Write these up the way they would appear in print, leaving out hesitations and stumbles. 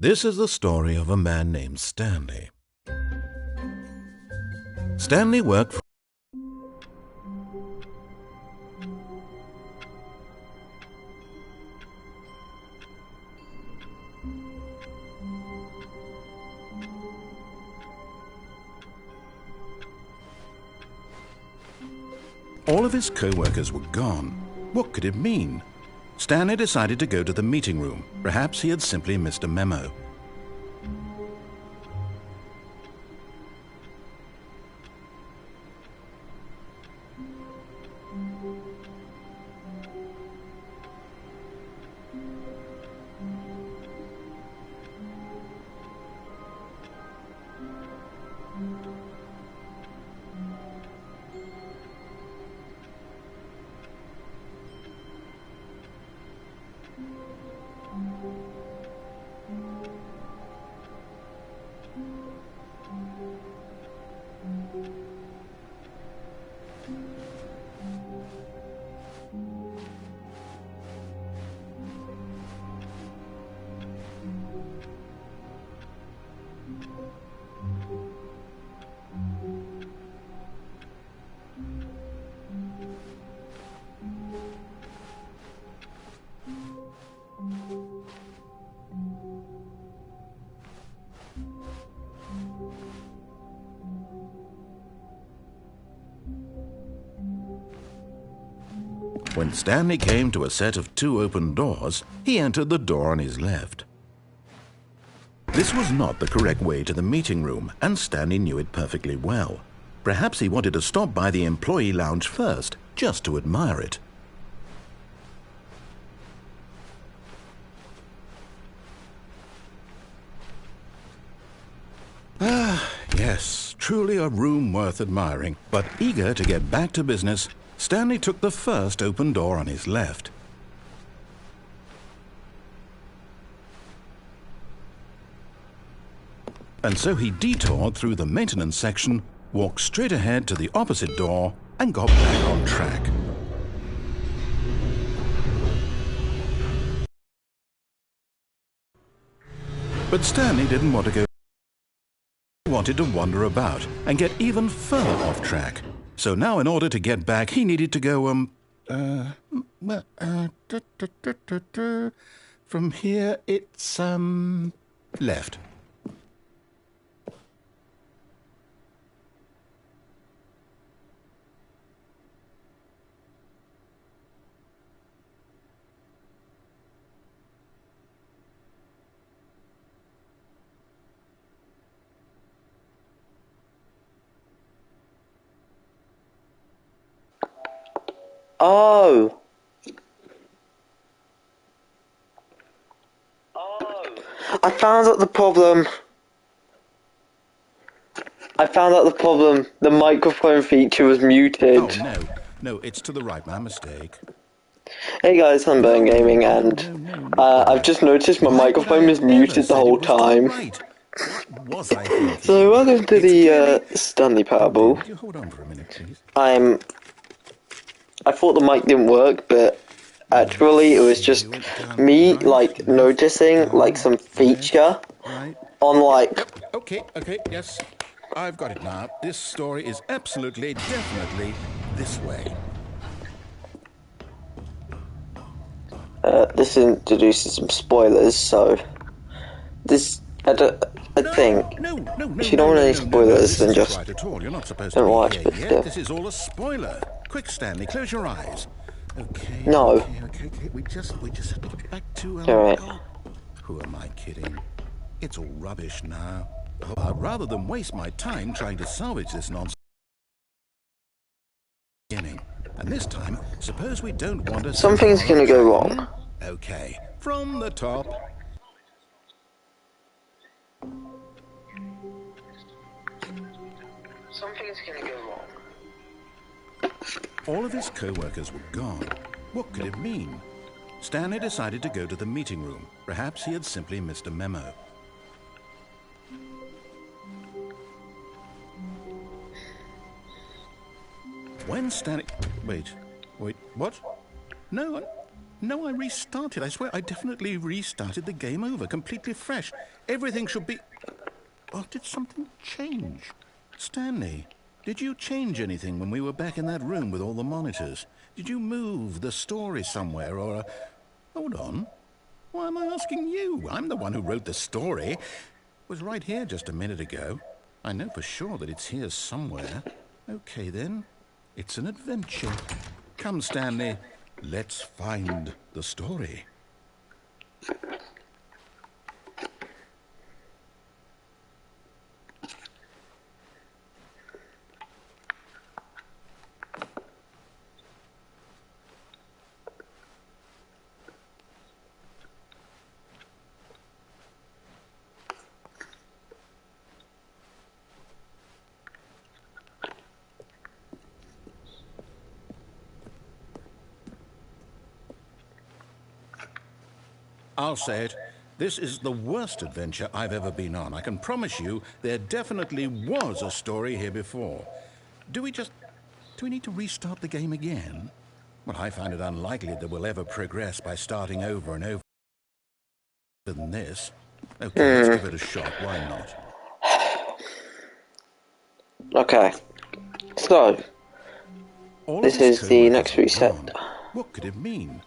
This is the story of a man named Stanley. Stanley worked for all of his co-workers were gone. What could it mean? Stanley decided to go to the meeting room. Perhaps he had simply missed a memo. When Stanley came to a set of 2 open doors, he entered the door on his left. This was not the correct way to the meeting room, and Stanley knew it perfectly well. Perhaps he wanted to stop by the employee lounge first, just to admire it. Yes, truly a room worth admiring. But eager to get back to business, Stanley took the first open door on his left. And so he detoured through the maintenance section, walked straight ahead to the opposite door, and got back on track. But Stanley didn't want to go. He wanted to wander about and get even further off track. So now, in order to get back, he needed to go, from here, it's, left. Oh. I found out the problem. The microphone feature was muted. Oh, no, it's to the right, my mistake. Hey guys, I'm Burn Gaming, and I've just noticed my microphone was muted the whole time. What was I thinking? So welcome to the Stanley Parable. Would you hold on for a minute, please? I thought the mic didn't work, but actually it was just me, like, noticing, like, some feature on, like... Okay, yes. I've got it now. This story is absolutely, definitely this way. This introduces some spoilers, so... This... I think... If you don't want any spoilers, then just... don't watch, but still. This is all a spoiler. Quick, Stanley, close your eyes. Okay. No. Okay. We just have to get back to... Alright. Who am I kidding? It's all rubbish now. Rather than waste my time trying to salvage this nonsense... And this time, suppose we don't want to... Something's gonna go wrong. Okay, from the top... Something's gonna go wrong. All of his co-workers were gone. What could it mean? Stanley decided to go to the meeting room. Perhaps he had simply missed a memo. When Stanley... Wait, what? No, No, I restarted. I swear I definitely restarted the game over, completely fresh. Everything should be... Or did something change? Stanley, did you change anything when we were back in that room with all the monitors? Did you move the story somewhere or... Hold on. Why am I asking you? I'm the one who wrote the story. It was right here just a minute ago. I know for sure that it's here somewhere. Okay, then. It's an adventure. Come, Stanley. Let's find the story. I'll say it. This is the worst adventure I've ever been on. I can promise you there definitely was a story here before. Do we need to restart the game again? Well, I find it unlikely that we'll ever progress by starting over and over than this. Okay, let's give it a shot. Why not? Okay. So, this is the next reset. What could it mean?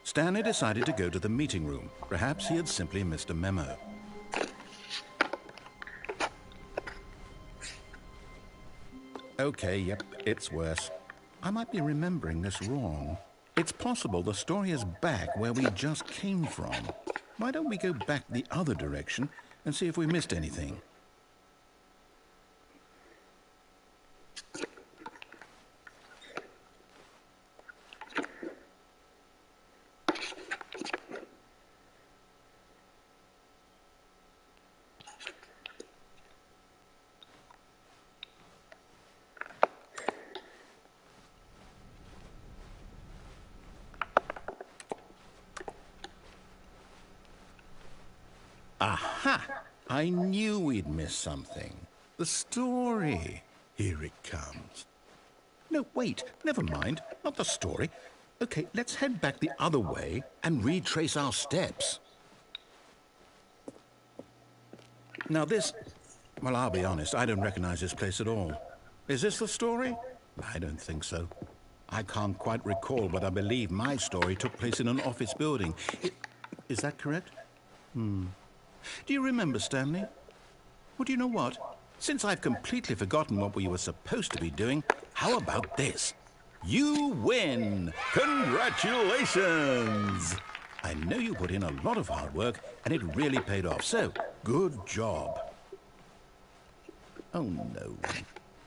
Stanley decided to go to the meeting room. Perhaps he had simply missed a memo. Okay, yep, it's worse. I might be remembering this wrong. It's possible the story is back where we just came from. Why don't we go back the other direction and see if we missed anything? Aha! I knew we'd miss something. The story. Here it comes. No, wait, never mind. Not the story. Okay, let's head back the other way and retrace our steps. Now this... Well, I'll be honest, I don't recognize this place at all. Is this the story? I don't think so. I can't quite recall, but I believe my story took place in an office building. Is that correct? Do you remember, Stanley? Well, do you know what? Since I've completely forgotten what we were supposed to be doing, how about this? You win! Congratulations! I know you put in a lot of hard work, and it really paid off, so good job. Oh, no.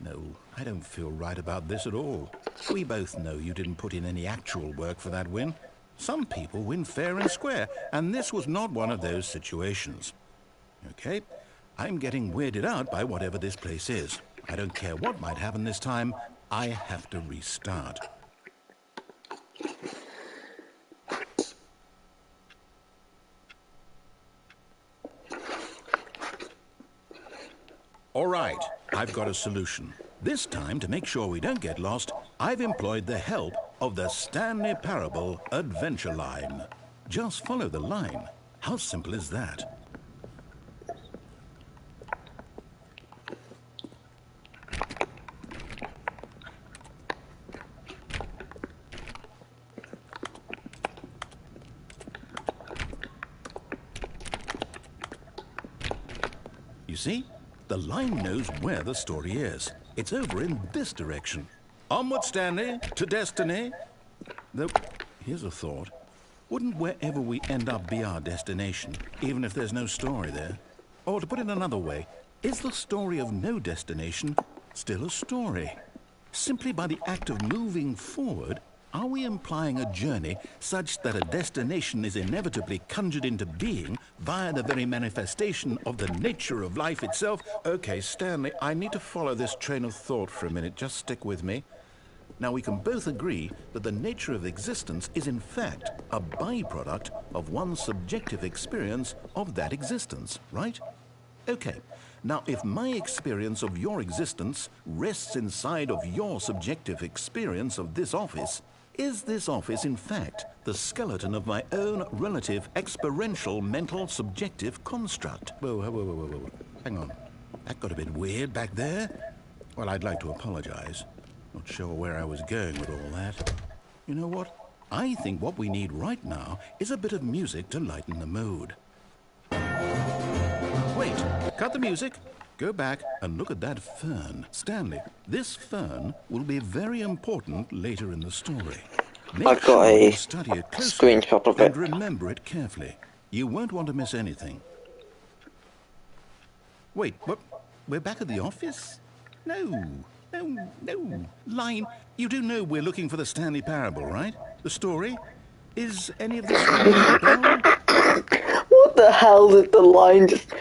No, I don't feel right about this at all. We both know you didn't put in any actual work for that win. Some people win fair and square, and this was not one of those situations. Okay, I'm getting weirded out by whatever this place is. I don't care what might happen this time. I have to restart. All right, I've got a solution. This time, to make sure we don't get lost, I've employed the help of the Stanley Parable Adventure Line. Just follow the line. How simple is that? You see? The line knows where the story is. It's over in this direction. Onward, Stanley, to destiny. Though, here's a thought. Wouldn't wherever we end up be our destination, even if there's no story there? Or to put it another way, is the story of no destination still a story? Simply by the act of moving forward, are we implying a journey such that a destination is inevitably conjured into being via the very manifestation of the nature of life itself? Okay, Stanley, I need to follow this train of thought for a minute. Just stick with me. Now, we can both agree that the nature of existence is in fact a byproduct of one's subjective experience of that existence, right? Okay. Now, if my experience of your existence rests inside of your subjective experience of this office, Is this office, in fact, the skeleton of my own relative experiential mental subjective construct? Whoa. Hang on. That got a bit weird back there. Well, I'd like to apologize. Not sure where I was going with all that. You know what? I think what we need right now is a bit of music to lighten the mood. Wait, cut the music. Go back and look at that fern. Stanley, this fern will be very important later in the story. I've got a study it closely screenshot of it. and remember it carefully. You won't want to miss anything. Wait, what? We're back at the office? No. Line, you do know we're looking for the Stanley Parable, right? The story? Is any of this ringing a bell? What the hell did the line just...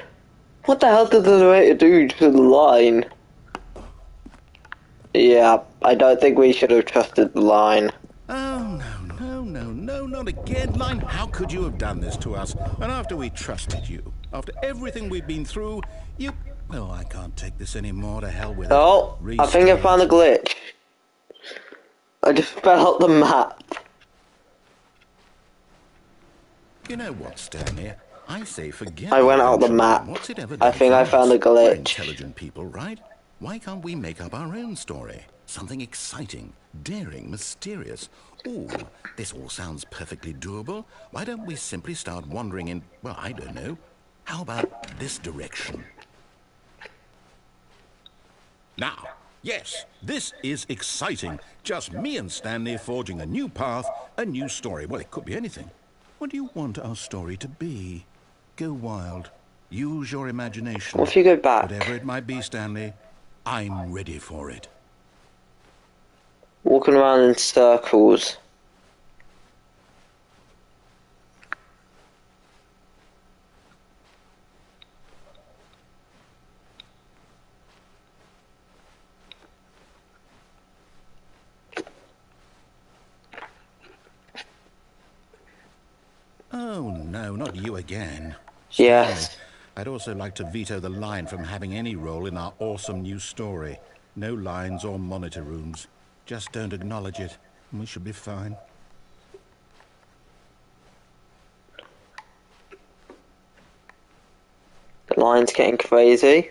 What the hell did the narrator do to the line? Yeah, I don't think we should have trusted the line. Oh, no, not again. Line, how could you have done this to us? And after we trusted you, after everything we've been through, you... Oh, I can't take this anymore. To hell with it. Oh, I think I found a glitch. I just fell out the map. You know what, Stanley? I say forget. I went out the map. What's it ever I think I found a We're glitch. intelligent people, right? Why can't we make up our own story? Something exciting, daring, mysterious. Ooh, this all sounds perfectly doable. Why don't we simply start wandering in, well, I don't know. How about this direction? Now, yes, this is exciting. Just me and Stanley forging a new path, a new story. Well, it could be anything. What do you want our story to be? Go wild. Use your imagination. What if you go back? Whatever it might be, Stanley, I'm ready for it. Walking around in circles. Oh, no, not you again. Yes. Stanley, I'd also like to veto the line from having any role in our awesome new story. No lines or monitor rooms. Just don't acknowledge it, and we should be fine. The line's getting crazy.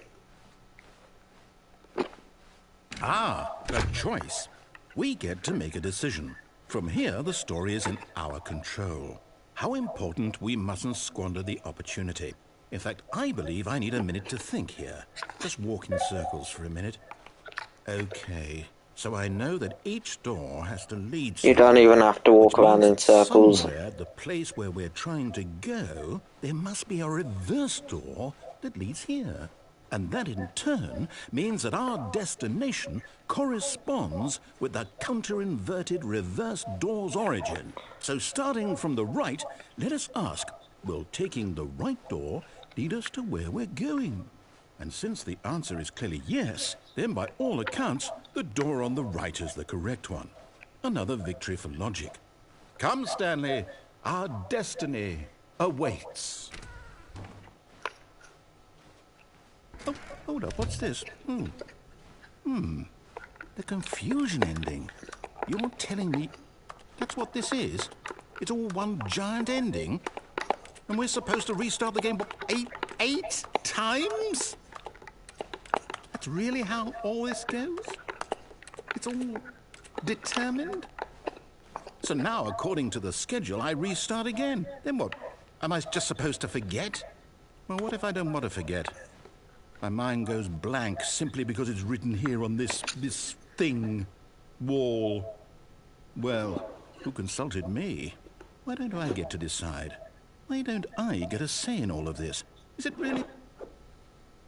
Ah, a choice. We get to make a decision. From here, the story is in our control. How important we mustn't squander the opportunity. In fact, I believe I need a minute to think here. Just walk in circles for a minute. Okay, so I know that each door has to lead You don't even have to walk around in circles. Somewhere at the place where we're trying to go, there must be a reverse door that leads here. And that in turn means that our destination corresponds with the counter-inverted reverse door's origin. So starting from the right, let us ask, will taking the right door lead us to where we're going? And since the answer is clearly yes, then by all accounts, the door on the right is the correct one. Another victory for logic. Come, Stanley, our destiny awaits. Oh, hold up, what's this? The confusion ending. You're telling me that's what this is? It's all one giant ending? And we're supposed to restart the game, what, eight times? That's really how all this goes? It's all determined? So now, according to the schedule, I restart again. Then what? Am I just supposed to forget? Well, what if I don't want to forget? My mind goes blank simply because it's written here on this thing, wall. Well, who consulted me? Why don't I get to decide? Why don't I get a say in all of this? Is it really?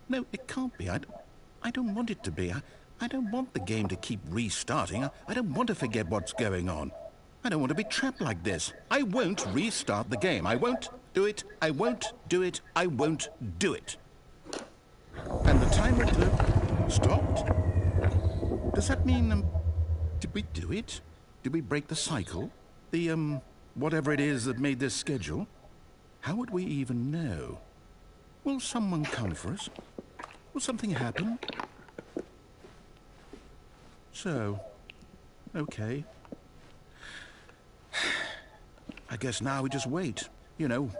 No, it can't be. I don't want it to be. I don't want the game to keep restarting. I don't want to forget what's going on. I don't want to be trapped like this. I won't restart the game. I won't do it. I won't do it. I won't do it. And the timer stopped? Does that mean, did we do it? Did we break the cycle? The, whatever it is that made this schedule? How would we even know? Will someone come for us? Will something happen? So, okay. I guess now we just wait. You know,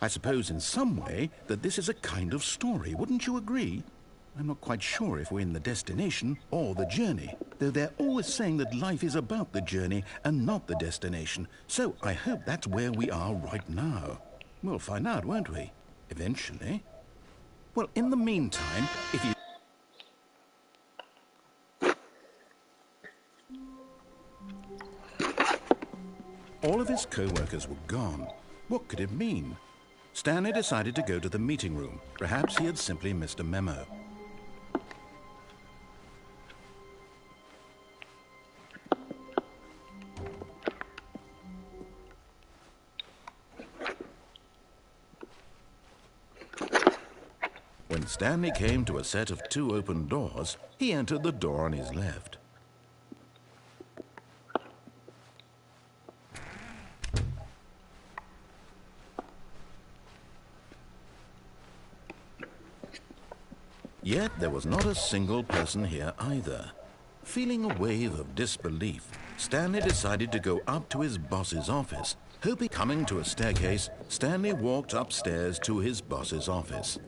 I suppose in some way that this is a kind of story, wouldn't you agree? I'm not quite sure if we're in the destination or the journey, though they're always saying that life is about the journey and not the destination. So I hope that's where we are right now. We'll find out, won't we? Eventually. Well, in the meantime, if you... All of his co-workers were gone. What could it mean? Stanley decided to go to the meeting room. Perhaps he had simply missed a memo. When Stanley came to a set of 2 open doors, he entered the door on his left. Yet there was not a single person here either. Feeling a wave of disbelief, Stanley decided to go up to his boss's office. Hoping coming to a staircase, Stanley walked upstairs to his boss's office.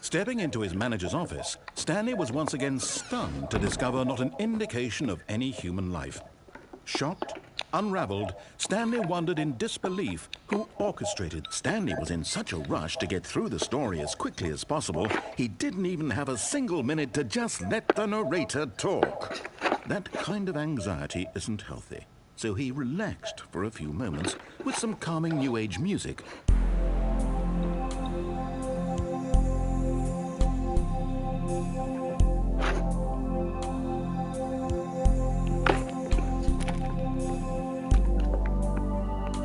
Stepping into his manager's office, Stanley was once again stunned to discover not an indication of any human life. Shocked, unraveled, Stanley wondered in disbelief who orchestrated. Stanley was in such a rush to get through the story as quickly as possible, he didn't even have a single minute to just let the narrator talk. That kind of anxiety isn't healthy, so he relaxed for a few moments with some calming New Age music.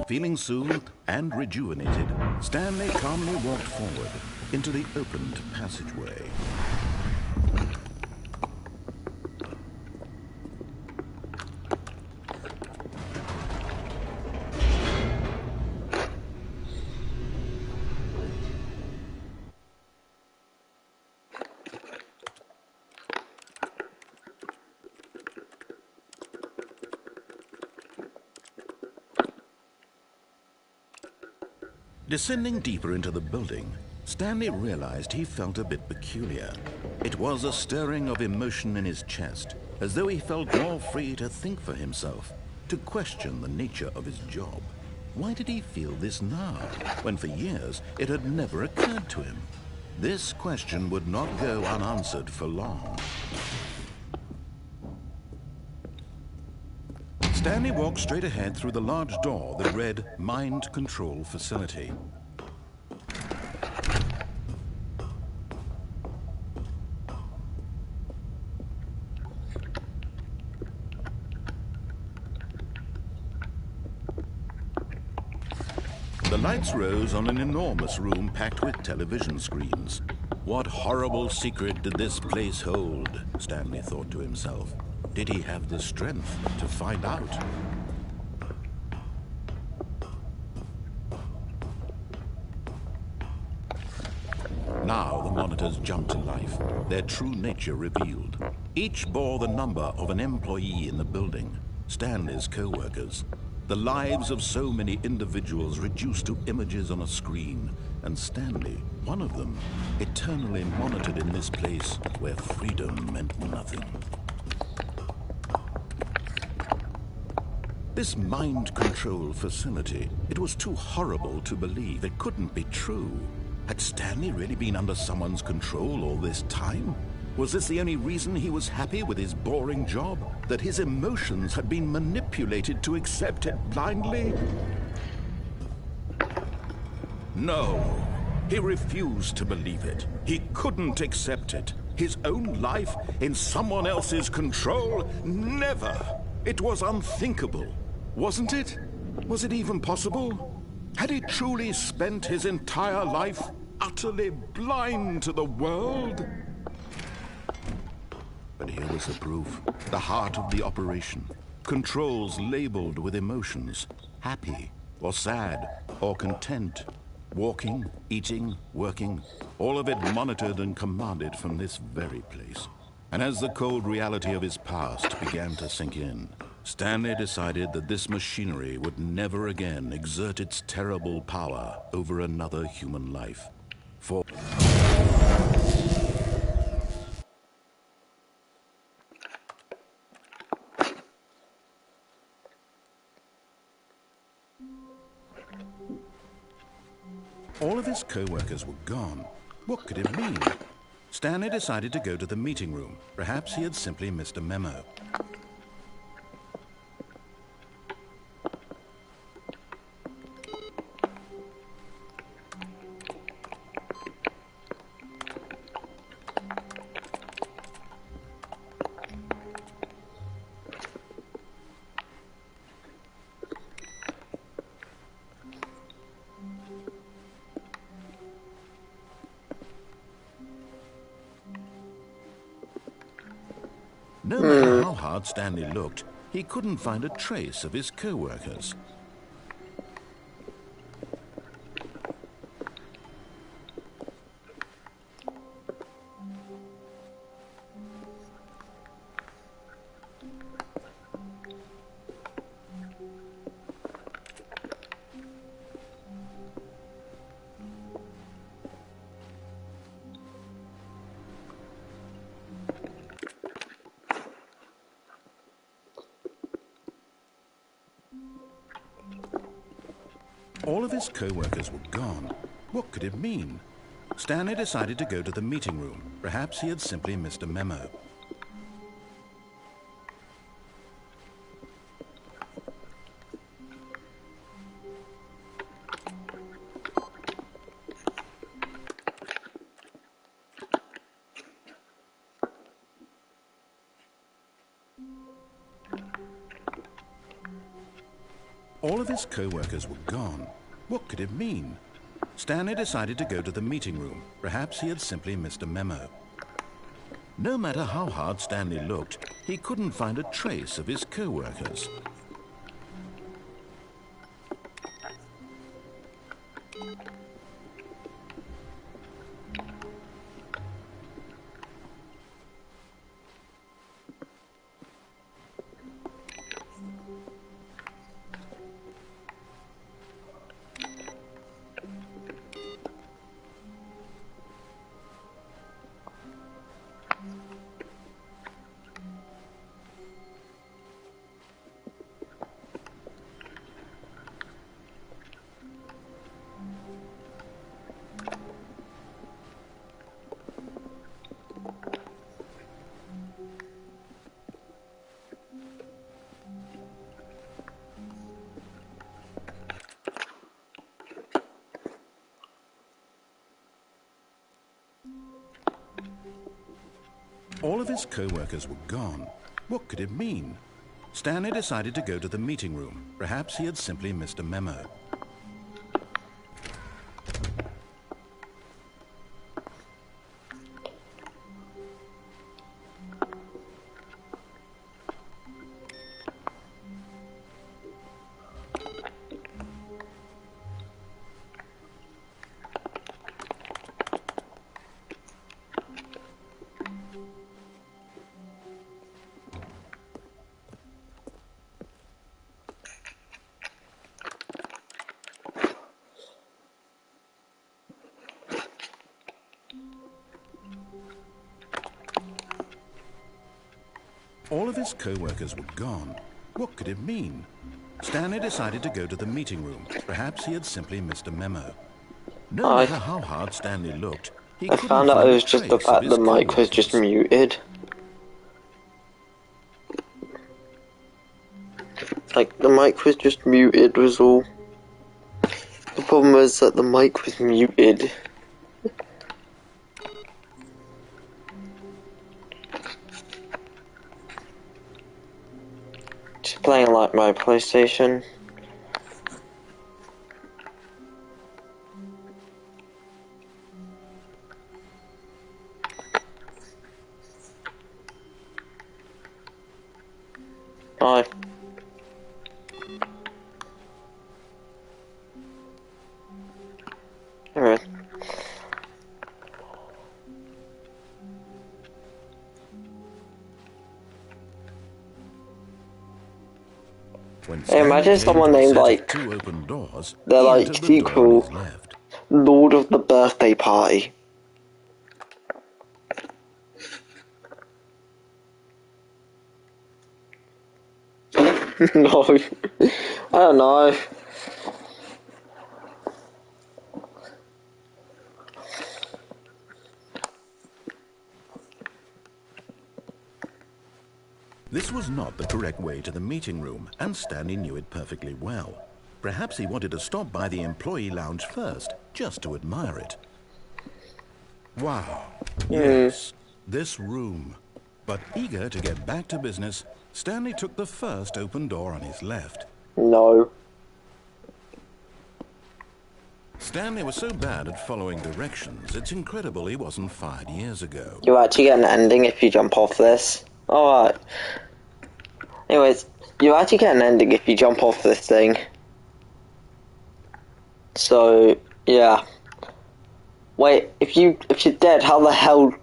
Feeling soothed and rejuvenated, Stanley calmly walked forward into the opened passageway. Descending deeper into the building, Stanley realized he felt a bit peculiar. It was a stirring of emotion in his chest, as though he felt more free to think for himself, to question the nature of his job. Why did he feel this now, when for years it had never occurred to him? This question would not go unanswered for long. Stanley walked straight ahead through the large door that read Mind Control Facility. The lights rose on an enormous room packed with television screens. What horrible secret did this place hold? Stanley thought to himself. Did he have the strength to find out? Now the monitors jumped to life, their true nature revealed. Each bore the number of an employee in the building, Stanley's co-workers. The lives of so many individuals reduced to images on a screen, and Stanley, one of them, eternally monitored in this place where freedom meant nothing. This mind control facility, it was too horrible to believe. It couldn't be true. Had Stanley really been under someone's control all this time? Was this the only reason he was happy with his boring job? That his emotions had been manipulated to accept it blindly? No, he refused to believe it. He couldn't accept it. His own life in someone else's control? Never! It was unthinkable. Wasn't it? Was it even possible? Had he truly spent his entire life utterly blind to the world? But here was the proof. The heart of the operation. Controls labeled with emotions. Happy, or sad, or content. Walking, eating, working. All of it monitored and commanded from this very place. And as the cold reality of his past began to sink in, Stanley decided that this machinery would never again exert its terrible power over another human life. For all of his co-workers were gone. What could it mean? Stanley decided to go to the meeting room. Perhaps he had simply missed a memo. No matter how hard Stanley looked, he couldn't find a trace of his co-workers. All of his co-workers were gone. What could it mean? Stanley decided to go to the meeting room. Perhaps he had simply missed a memo. All of his co-workers were gone. What could it mean? Stanley decided to go to the meeting room. Perhaps he had simply missed a memo. No matter how hard Stanley looked, he couldn't find a trace of his co-workers. All of his co-workers were gone. What could it mean? Stanley decided to go to the meeting room. Perhaps he had simply missed a memo. All of his co-workers were gone. What could it mean? Stanley decided to go to the meeting room. Perhaps he had simply missed a memo. No matter how hard Stanley looked, he couldn't found out find it a was just the trace fact of the his mic was just co-workers. muted. Like, the mic was just muted was all. The problem was that the mic was muted. Just playing like my PlayStation. When Hey, Stanley imagine came someone to a named, set of like, 2 open doors, their, he like, entered the door on his sequel, left. Lord of the Birthday Party. No, I don't know. This was not the correct way to the meeting room, and Stanley knew it perfectly well. Perhaps he wanted to stop by the employee lounge first, just to admire it. Wow, yes, this room. But eager to get back to business, Stanley took the first open door on his left. No. Stanley was so bad at following directions, it's incredible he wasn't fired years ago. You actually get an ending if you jump off this. Alright. Anyways, you actually get an ending if you jump off this thing. So, yeah. Wait, if you're dead, how the hell...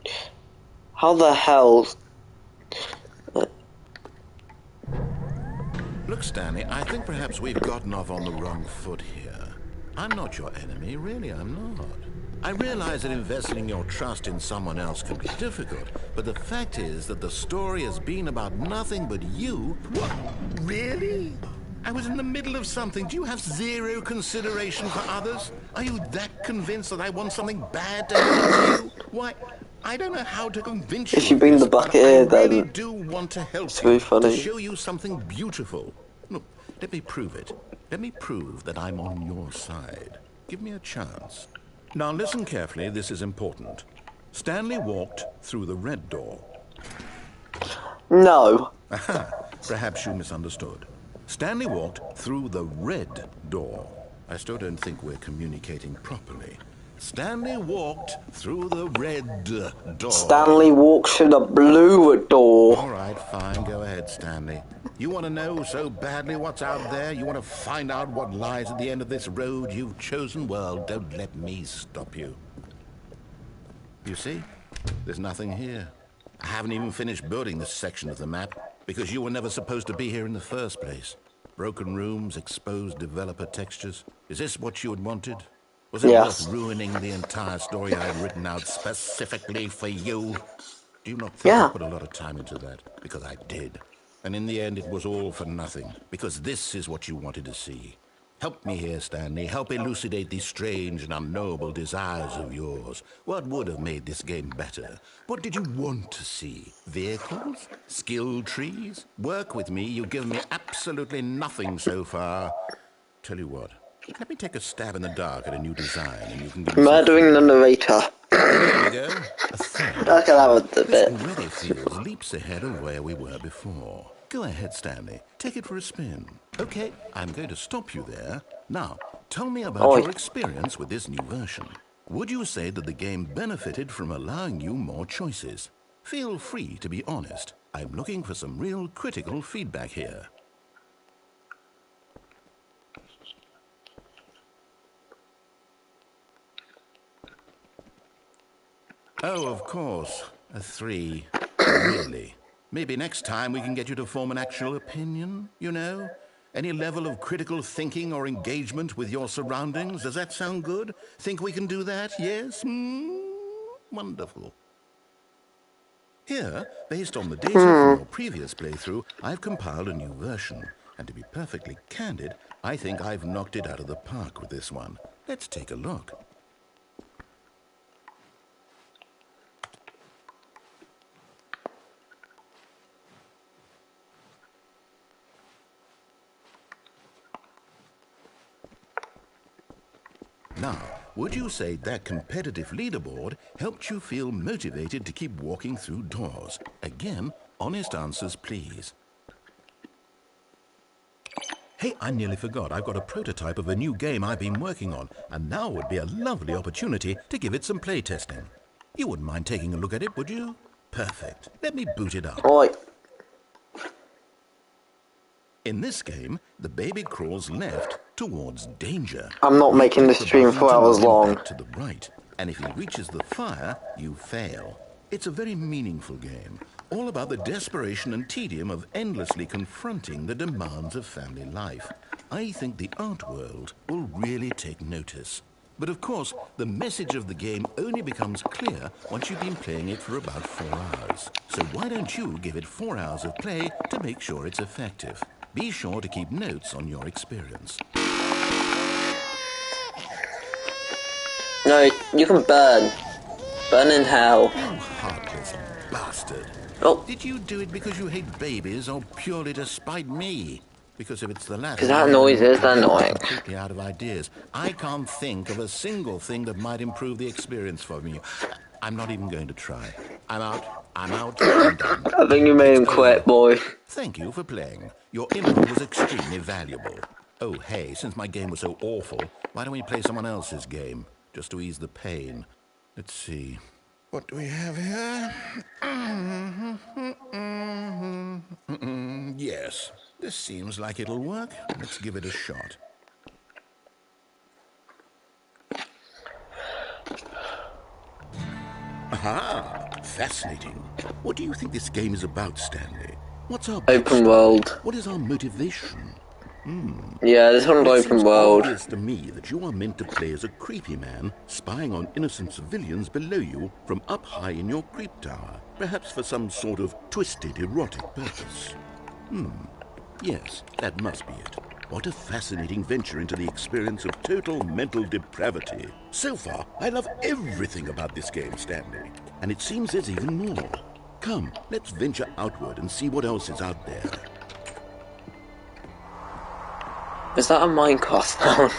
Look, Stanley, I think perhaps we've gotten off on the wrong foot here. I'm not your enemy, really, I'm not. I realize that investing your trust in someone else can be difficult, but the fact is that the story has been about nothing but you. What? Really? I was in the middle of something. Do you have zero consideration for others? Are you that convinced that I want something bad to happen to you? Why, I don't know how to convince you If you of bring this, the bucket but I here, really then do want to help it's you, very to funny. show you something beautiful. Look, let me prove it. Let me prove that I'm on your side. Give me a chance. Now listen carefully, this is important. Stanley walked through the red door. No. Aha, perhaps you misunderstood. Stanley walked through the red door. I still don't think we're communicating properly. Stanley walked through the red door. Stanley walks through the blue door. All right, fine, go ahead, Stanley. You want to know so badly what's out there? You want to find out what lies at the end of this road you've chosen? Well, don't let me stop you. You see, there's nothing here. I haven't even finished building this section of the map because you were never supposed to be here in the first place. Broken rooms, exposed developer textures. Is this what you had wanted? Was it Yes. worth ruining the entire story I had written out specifically for you? Do you not think I Yeah. put a lot of time into that? Because I did. And in the end, it was all for nothing. Because this is what you wanted to see. Help me here, Stanley. Help elucidate these strange and unknowable desires of yours. What would have made this game better? What did you want to see? Vehicles? Skill trees? Work with me. You've given me absolutely nothing so far. Tell you what. Let me take a stab in the dark at a new design, and you can give me some Murdering the feedback. narrator. There we go. A third. Okay, that was a This bit. already feels leaps ahead of where we were before. Go ahead, Stanley. Take it for a spin. Okay, I'm going to stop you there. Now, tell me about Oi. your experience with this new version. Would you say that the game benefited from allowing you more choices? Feel free to be honest. I'm looking for some real critical feedback here. Oh, of course. A 3. Really? Maybe next time we can get you to form an actual opinion, you know? Any level of critical thinking or engagement with your surroundings? Does that sound good? Think we can do that? Yes? Wonderful. Here, based on the data from your previous playthrough, I've compiled a new version. And to be perfectly candid, I think I've knocked it out of the park with this one. Let's take a look. Now, would you say that competitive leaderboard helped you feel motivated to keep walking through doors? Again, honest answers, please. Hey, I nearly forgot. I've got a prototype of a new game I've been working on, and now would be a lovely opportunity to give it some playtesting. You wouldn't mind taking a look at it, would you? Perfect. Let me boot it up. Oi. In this game, the baby crawls left towards danger. I'm not making this Click the stream button 4 to hours move him long. back to the right, and if he reaches the fire, you fail. It's a very meaningful game. all about the desperation and tedium of endlessly confronting the demands of family life. I think the art world will really take notice. But of course, the message of the game only becomes clear once you've been playing it for about 4 hours. So why don't you give it 4 hours of play to make sure it's effective? Be sure to keep notes on your experience. No, you can burn. Burn in hell. You heartless bastard. Oh. Did you do it because you hate babies or purely to spite me? Because if it's the latter, Because that noise is annoying. I'm completely out of ideas. I can't think of a single thing that might improve the experience for me. I'm not even going to try. I'm out. I'm done. I think you made him quit, boy. Thank you for playing. Your input was extremely valuable. Oh, hey, since my game was so awful, why don't we play someone else's game? Just to ease the pain. Let's see. What do we have here? Yes, this seems like it'll work. Let's give it a shot. Aha! Fascinating. What do you think this game is about, Stanley? What's our open world? What is our motivation? Yeah, this one's open world. It seems obvious to me that you are meant to play as a creepy man spying on innocent civilians below you from up high in your creep tower, perhaps for some sort of twisted erotic purpose. Yes, that must be it. What a fascinating venture into the experience of total mental depravity. So far, I love everything about this game, Stanley. And it seems there's even more. Come, let's venture outward and see what else is out there. Is that a Minecraft now?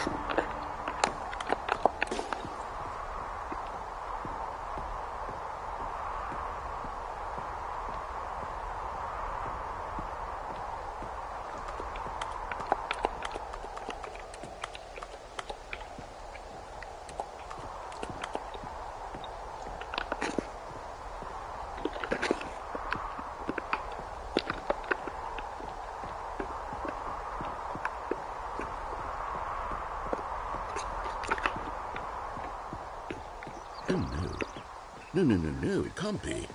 No, it can't be.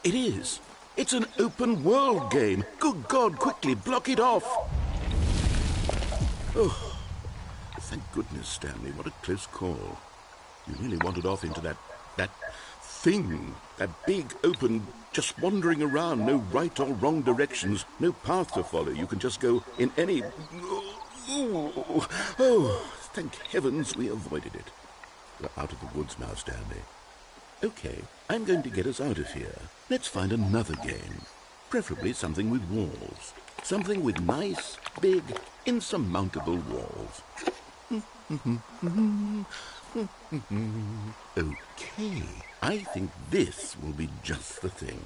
It is. It's an open world game. Good God, quickly, block it off. Oh, thank goodness, Stanley, what a close call. You nearly wandered off into that thing, that big, open, just wandering around, no right or wrong directions, no path to follow. You can just go in any... Oh, thank heavens we avoided it. We're out of the woods now, Stanley. Okay, I'm going to get us out of here. Let's find another game. Preferably something with walls. Something with nice, big, insurmountable walls. Okay, I think this will be just the thing.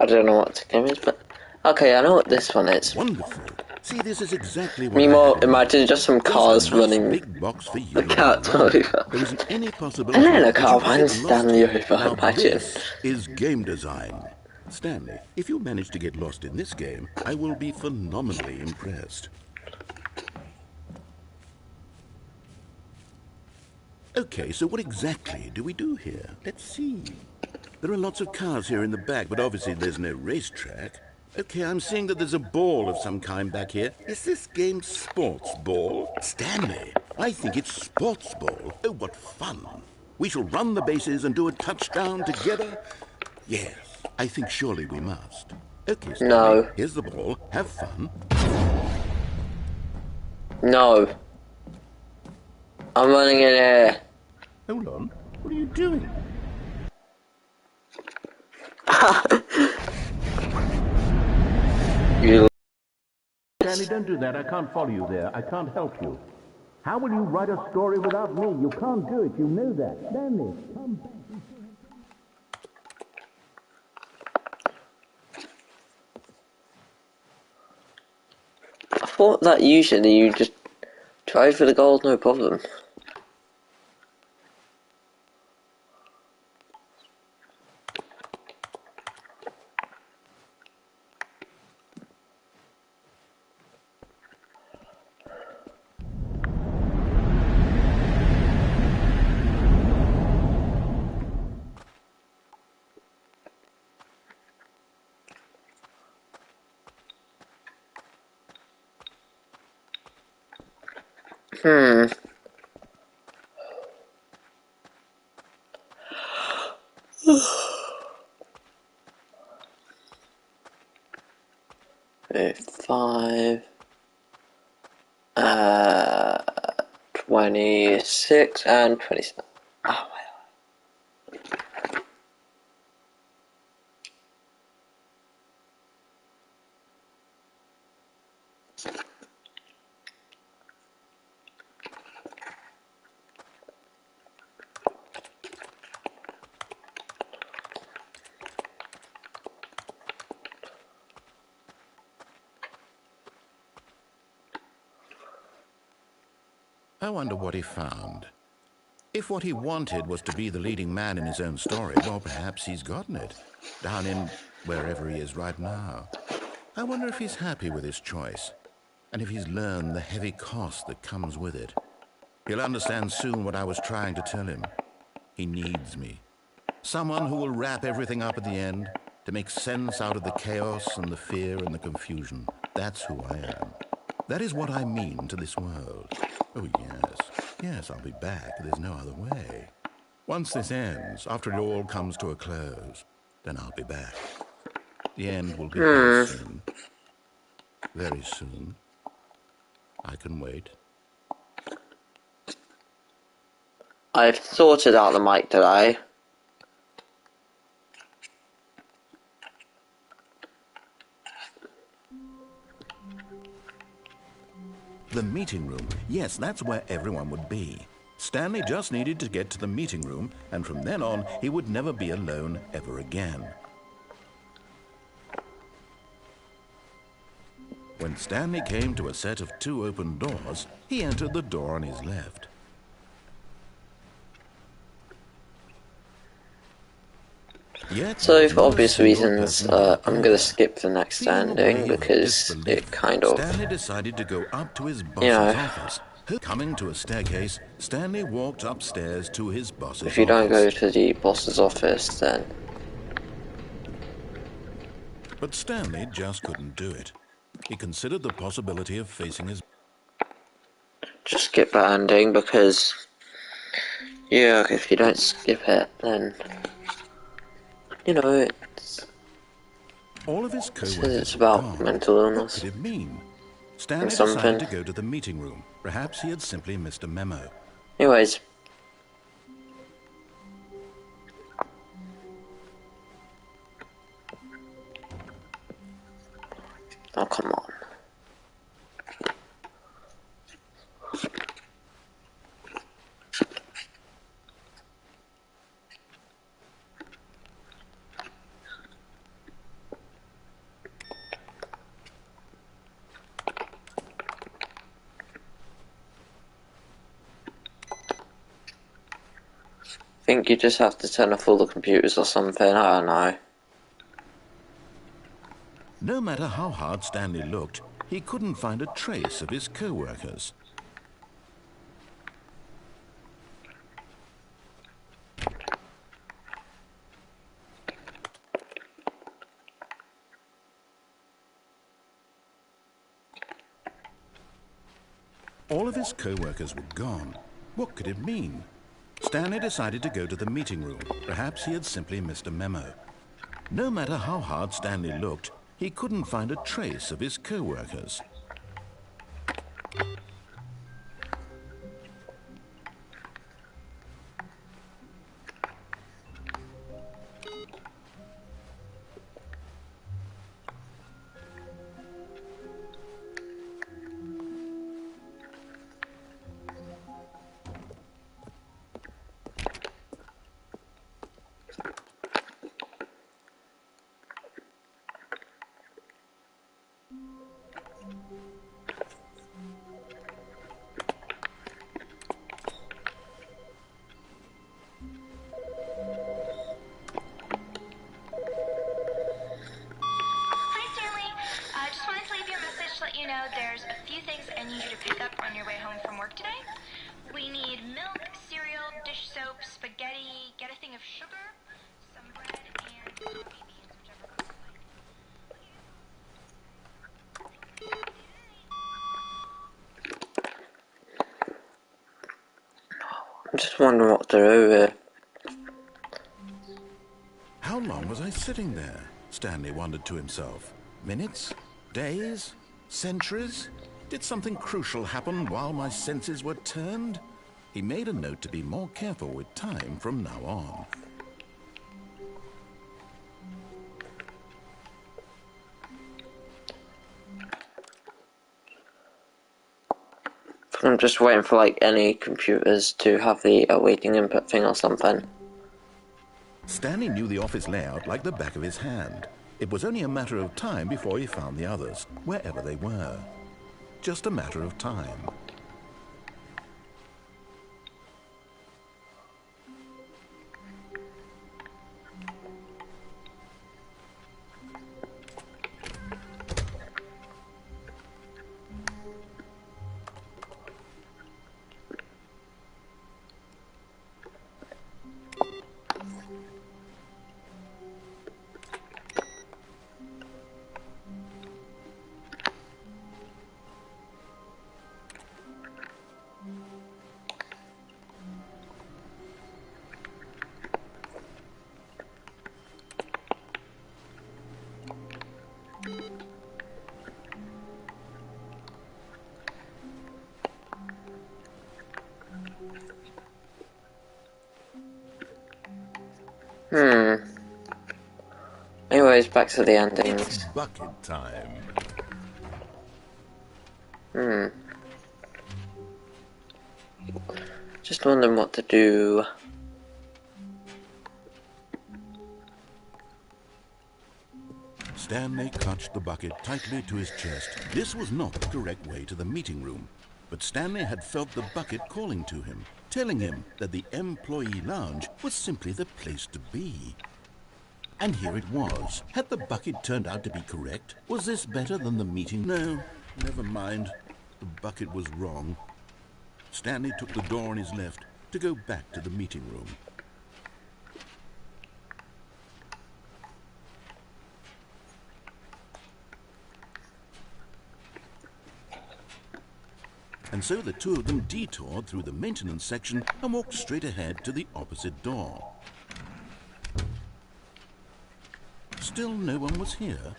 I don't know what the game is, but... Okay, I know what this one is. Wonderful. See, this is exactly what Meanwhile, imagine just some cars running big box for you. the cat over. There isn't any possibility. And then a car behind Stanley over, now, imagine. This is game design. Stanley, if you manage to get lost in this game, I will be phenomenally impressed. Okay, so what exactly do we do here? Let's see. There are lots of cars here in the back, but obviously there's no racetrack. Okay, I'm seeing that there's a ball of some kind back here. Is this game sports ball? Stanley, I think it's sports ball. Oh, what fun. We shall run the bases and do a touchdown together. Yes, I think surely we must. Okay, Stanley, no. Here's the ball. Have fun. No. I'm running in here. Hold on. What are you doing? You... Stanley, don't do that. I can't follow you there. I can't help you. How will you write a story without me? You can't do it. You know that. Stanley, come back. I thought that usually you just try for the gold, no problem. Hmm. Five. 26 and 27. Oh my God. I wonder what he found. If what he wanted was to be the leading man in his own story, well, perhaps he's gotten it, down in wherever he is right now. I wonder if he's happy with his choice, and if he's learned the heavy cost that comes with it. He'll understand soon what I was trying to tell him. He needs me. Someone who will wrap everything up at the end, to make sense out of the chaos and the fear and the confusion. That's who I am. That is what I mean to this world. Oh, yes. Yes, I'll be back. There's no other way. Once this ends, after it all comes to a close, then I'll be back. The end will be here soon. Very soon. I can wait. I've sorted out the mic today. The meeting room. Yes, that's where everyone would be. Stanley just needed to get to the meeting room, and from then on, he would never be alone ever again. When Stanley came to a set of 2 open doors, he entered the door on his left. Yet, So, for not a obvious single reasons, person there I'm going to either. skip the next Feeling a ending wave of because disbelief, it kind of, Stanley decided to go up to his you boss's know, office. Coming to a staircase, Stanley walked upstairs to his boss's if you don't office. go to the boss's office, then But Stanley just couldn't do it. He considered the possibility of facing his... just skip that ending because, yeah, if you don't skip it, then, you know, All of his co-workers it's were about gone. mental What illness could it mean? or Stanley decided something. to go to the meeting room. Perhaps he had simply missed a memo. Anyways. Oh, come on. I think you just have to turn off all the computers or something, I don't know. No matter how hard Stanley looked, he couldn't find a trace of his co-workers. All of his co-workers were gone. What could it mean? Stanley decided to go to the meeting room. Perhaps he had simply missed a memo. No matter how hard Stanley looked, he couldn't find a trace of his co-workers. There's a few things I need you to pick up on your way home from work today. We need milk, cereal, dish soap, spaghetti, get a thing of sugar, some bread, and coffee beans, whichever goes you like. I'm just wondering what to do here. How long was I sitting there? Stanley wondered to himself. Minutes? Days? Centuries? Did something crucial happen while my senses were turned? He made a note to be more careful with time from now on. I'm just waiting for like any computers to have the awaiting input thing or something. Stanley knew the office layout like the back of his hand. It was only a matter of time before he found the others, wherever they were. Just a matter of time. Anyways, back to the endings. It's bucket time. Just wondering what to do. Stanley clutched the bucket tightly to his chest. This was not the correct way to the meeting room, but Stanley had felt the bucket calling to him, telling him that the employee lounge was simply the place to be. And here it was. Had the bucket turned out to be correct? Was this better than the meeting? No, never mind. The bucket was wrong. Stanley took the door on his left to go back to the meeting room. And so the two of them detoured through the maintenance section and walked straight ahead to the opposite door. Still no one was here.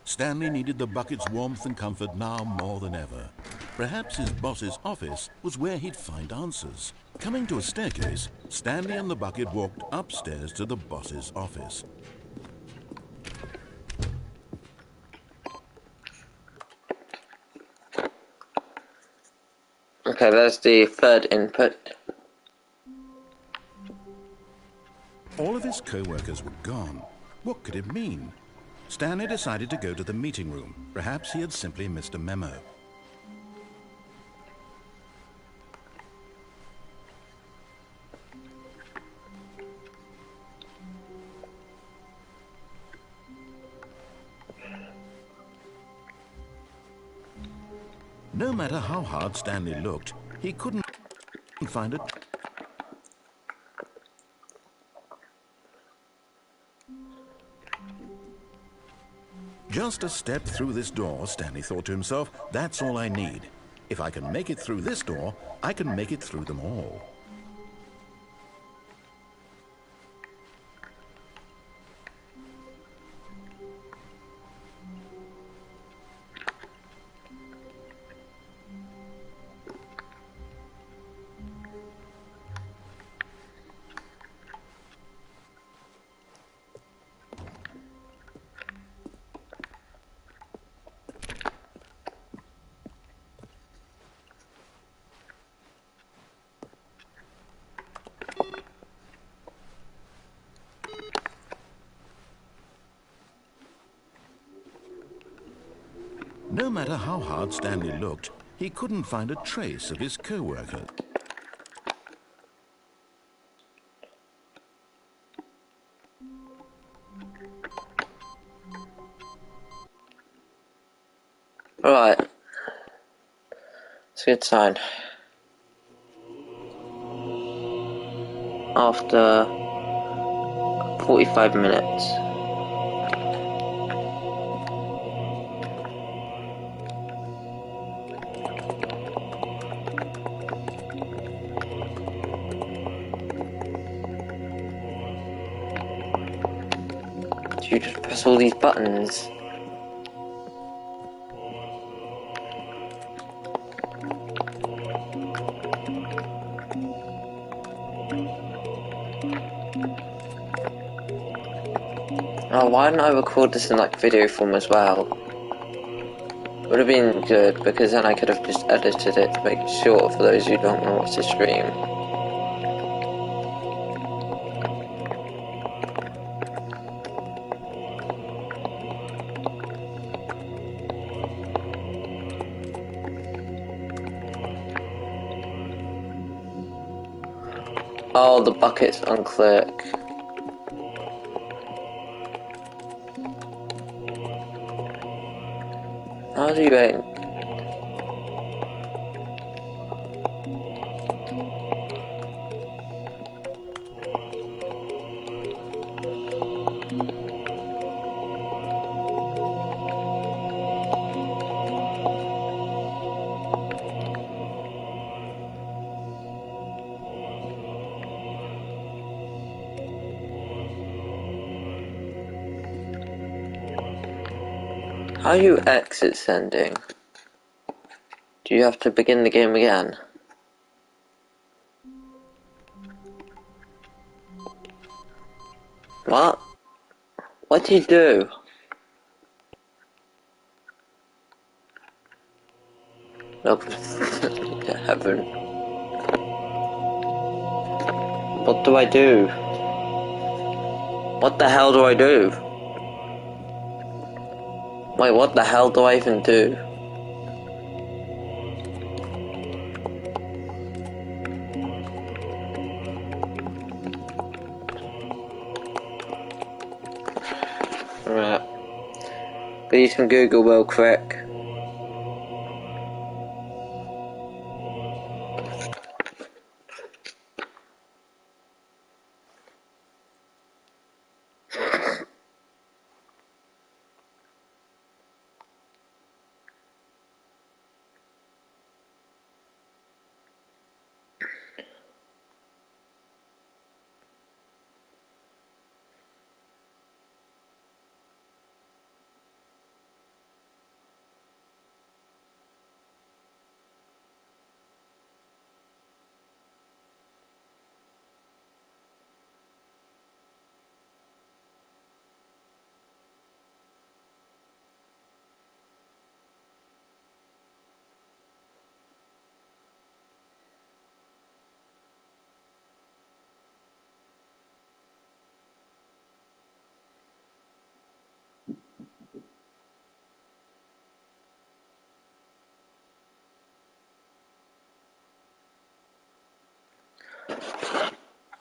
Stanley needed the bucket's warmth and comfort now more than ever. Perhaps his boss's office was where he'd find answers. Coming to a staircase, Stanley and the bucket walked upstairs to the boss's office. Okay, there's the third input. All of his co-workers were gone. What could it mean? Stanley decided to go to the meeting room. Perhaps he had simply missed a memo. No matter how hard Stanley looked, he couldn't find it. Just a step through this door, Stanley thought to himself, that's all I need. If I can make it through this door, I can make it through them all. No matter how hard Stanley looked, he couldn't find a trace of his co-worker. Right. It's a good sign. After 45 minutes. do you just press all these buttons? Oh, why didn't I record this in like video form as well? Would have been good, because then I could have just edited it to make it shorter for those who don't know what's the stream. Oh, the buckets unclick. How do you aim? How do you exit sending? Do you have to begin the game again? What? What do you do? Look to heaven. What do I do? What the hell do I do? Wait, what the hell do I even do? Right. Please from Google real quick.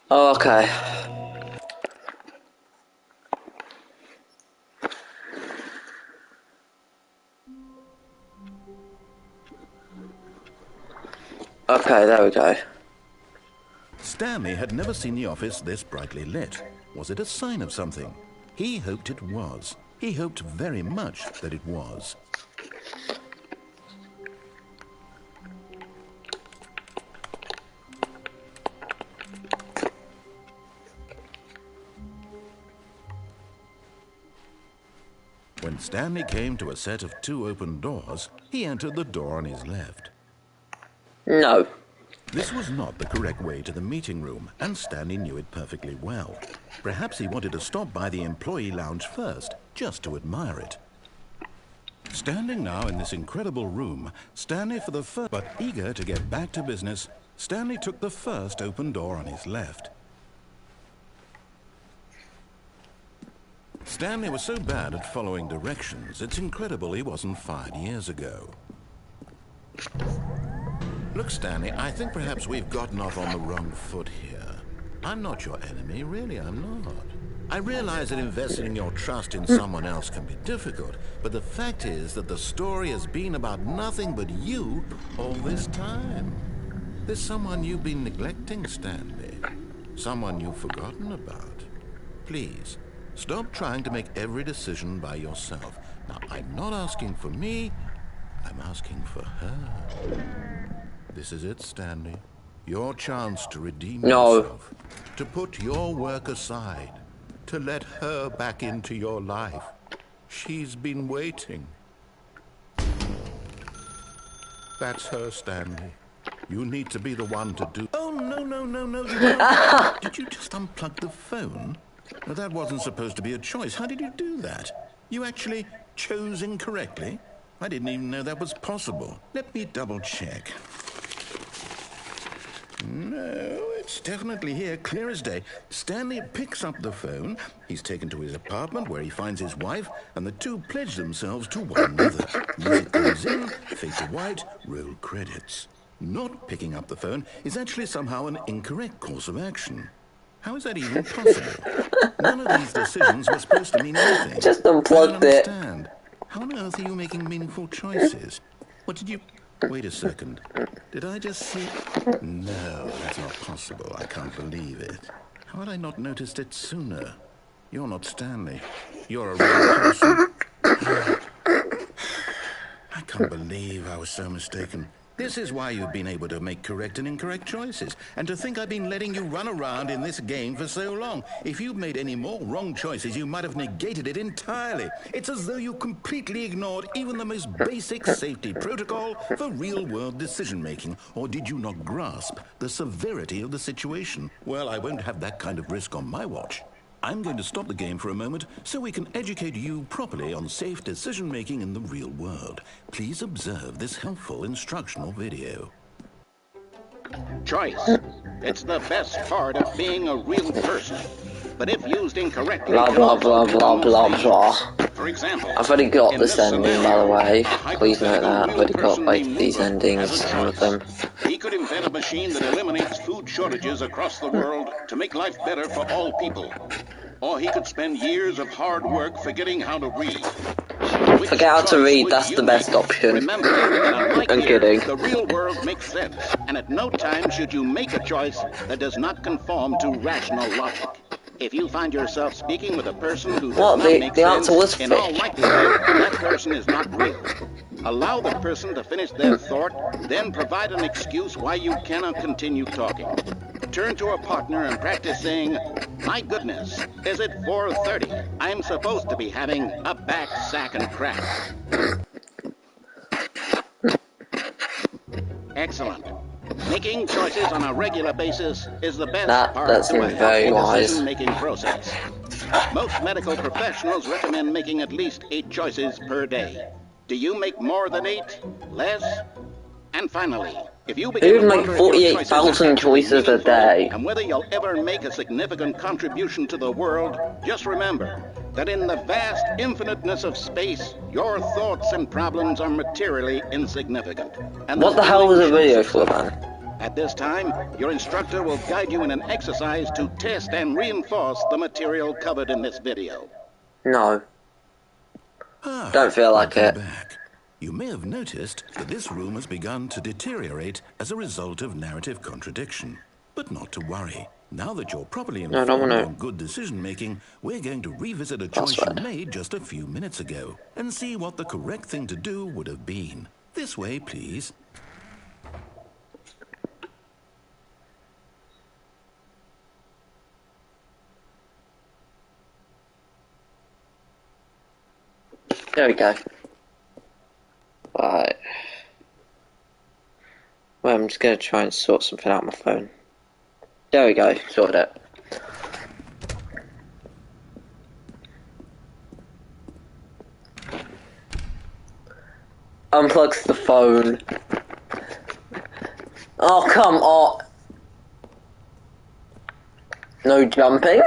Oh, okay. Okay, there we go. Stanley had never seen the office this brightly lit. Was it a sign of something? He hoped it was. He hoped very much that it was. When Stanley came to a set of 2 open doors, he entered the door on his left. No. This was not the correct way to the meeting room, and Stanley knew it perfectly well. Perhaps he wanted to stop by the employee lounge first, just to admire it. Standing now in this incredible room, Stanley for the first, but eager to get back to business, Stanley took the first open door on his left. Stanley was so bad at following directions, it's incredible he wasn't fired years ago. Look, Stanley, I think perhaps we've gotten off on the wrong foot here. I'm not your enemy, really, I'm not. I realize that investing your trust in someone else can be difficult, but the fact is that the story has been about nothing but you all this time. There's someone you've been neglecting, Stanley. Someone you've forgotten about. Please, stop trying to make every decision by yourself. Now, I'm not asking for me, I'm asking for her. This is it, Stanley. Your chance to redeem yourself. To put your work aside. to let her back into your life. She's been waiting. That's her, Stanley. You need to be the one to do... Oh, no, you don't. Did you just unplug the phone? Well, that wasn't supposed to be a choice. How did you do that? You actually chose incorrectly? I didn't even know that was possible. Let me double check. No, it's definitely here, clear as day. Stanley picks up the phone. He's taken to his apartment where he finds his wife, and the two pledge themselves to one another. Music comes in, fade to white, roll credits. Not picking up the phone is actually somehow an incorrect course of action. How is that even possible? None of these decisions were supposed to mean anything. Just unplugged it. How on earth are you making meaningful choices? What did you... Wait a second. Did I just see... No, that's not possible. I can't believe it. How had I not noticed it sooner? You're not Stanley. You're a real person. I can't believe I was so mistaken. This is why you've been able to make correct and incorrect choices. And to think I've been letting you run around in this game for so long. If you'd made any more wrong choices, you might have negated it entirely. It's as though you completely ignored even the most basic safety protocol for real-world decision-making. Or did you not grasp the severity of the situation? Well, I won't have that kind of risk on my watch. I'm going to stop the game for a moment so we can educate you properly on safe decision-making in the real world. Please observe this helpful instructional video. Choice. It's the best part of being a real person. But if used incorrectly... Blah, blah, blah, blah, blah, blah. For example... I've already got this ending, by the way. Please note that. I've already got, like, these endings, some of them. He could invent a machine that eliminates food shortages across the world to make life better for all people. Or he could spend years of hard work forgetting how to read. Forget how to read, that's the best option. Remember that unlike I'm here, kidding. the real world makes sense, and at no time should you make a choice that does not conform to rational logic. If you find yourself speaking with a person who does not make sense, in all likelihood, that person is not real. Allow the person to finish their thought, then provide an excuse why you cannot continue talking. Turn to a partner and practice saying, "My goodness, is it 4:30? I'm supposed to be having a back, sack, and crack." Excellent. Making choices on a regular basis is the best part of a healthy decision-making process. Most medical professionals recommend making at least 8 choices per day. Do you make more than 8? Less? And finally, if you begin to make 48,000 choices a day, and whether you'll ever make a significant contribution to the world, just remember that in the vast infiniteness of space, your thoughts and problems are materially insignificant. And what the hell was the video for, man? At this time, your instructor will guide you in an exercise to test and reinforce the material covered in this video. No. Don't feel like it. Back. You may have noticed that this room has begun to deteriorate as a result of narrative contradiction. But not to worry. Now that you're properly informed on good decision-making, we're going to revisit a choice you made just a few minutes ago and see what the correct thing to do would have been. This way, please. There we go. Right. Well, I'm just going to try and sort something out on my phone. There we go, sorted it. Unplugs the phone. Oh, come on. No jumping?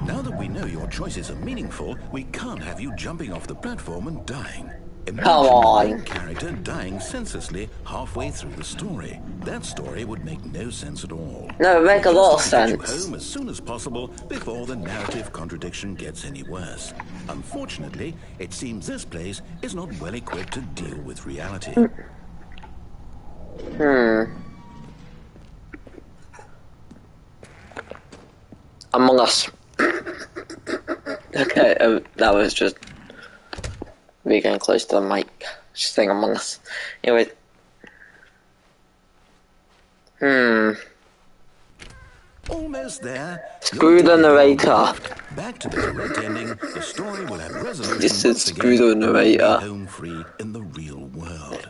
Now that we know your choices are meaningful, we can't have you jumping off the platform and dying. Imagine Come on. the main character dying senselessly halfway through the story. That story would make no sense at all. No, it makes a lot of sense. Get you home as soon as possible before the narrative contradiction gets any worse. Unfortunately, it seems this place is not well equipped to deal with reality. Among Us. Okay, that was just me getting close to the mic. Just saying Among Us. Anyway. Almost there. Screw the narrator. Back to the correct ending. The story will have resolution. This is screw the narrator. Home free in the real world.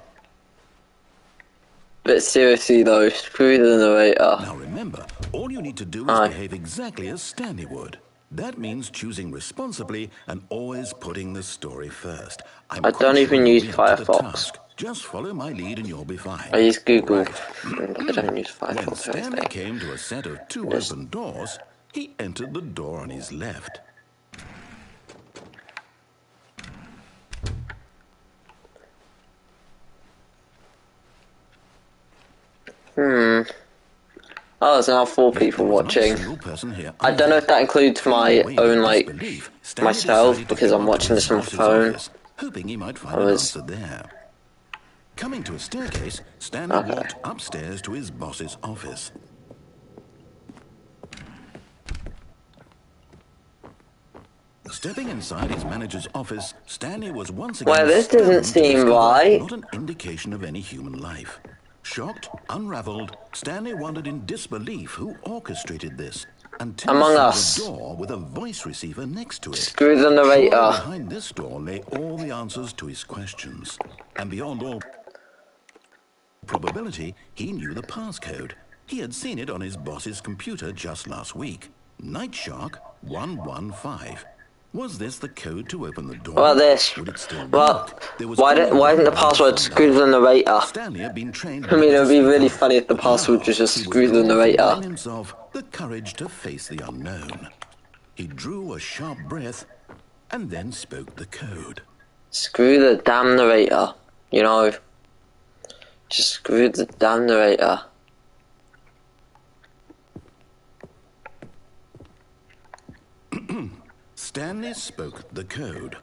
But seriously though, screw the narrator. Now remember, all you need to do is behave exactly as Stanley would. That means choosing responsibly and always putting the story first. I don't even use Firefox. Just follow my lead and you'll be fine. I use Google. Right. I don't use Firefox. When Stanley came to a set of 2 open doors, he entered the door on his left. Oh, there's now 4 people watching. I don't know if that includes my own, like, myself, because I'm watching this on my phone. Hoping he might find an answer there. Coming to a staircase, Stanley walked upstairs to his boss's office. Stepping inside his manager's office, Stanley was once again... Well, this doesn't seem right. Not an indication of any human life. Shocked, unraveled, Stanley wondered in disbelief who orchestrated this. Until Among he saw Us. a door with a voice receiver next to it. Screw the narrator. Surely behind this door lay all the answers to his questions. And beyond all probability, he knew the passcode. He had seen it on his boss's computer just last week. Night Shark 115. Was this the code to open the door? Well, this. Would it still Well, work? why isn't the password screw the narrator? Stanley had been trained. I mean, it would be really funny if the password was just screw the narrator. Himself the courage to face the unknown. He drew a sharp breath and then spoke the code. Screw the damn narrator. You know, just screw the damn narrator. Stanley spoke the code.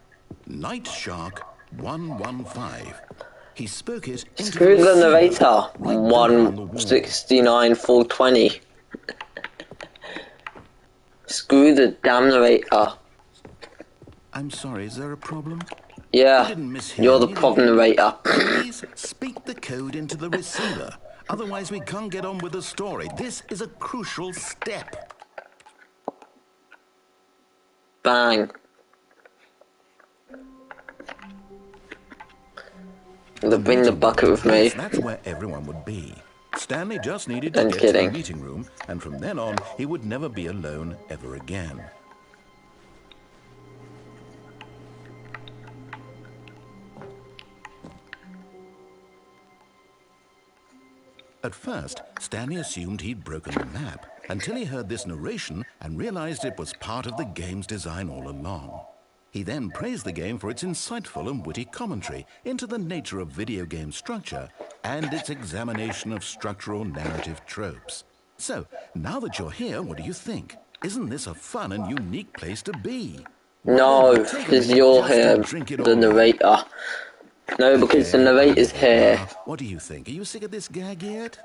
Night Shark 115. He spoke it into Screw the narrator. 169,420. Screw the damn narrator. I'm sorry, is there a problem? Yeah, you're the problem narrator. Please speak the code into the receiver. Otherwise we can't get on with the story. This is a crucial step. Bang. Bring the bucket with me. That's where everyone would be. Stanley just needed to get to the meeting room, and from then on, he would never be alone ever again. At first, Stanley assumed he'd broken the map, until he heard this narration and realized it was part of the game's design all along. He then praised the game for its insightful and witty commentary into the nature of video game structure and its examination of structural narrative tropes. So, now that you're here, what do you think? Isn't this a fun and unique place to be? No, because you're here, the narrator. No, because the narrator's here. What do you think? Are you sick of this gag yet?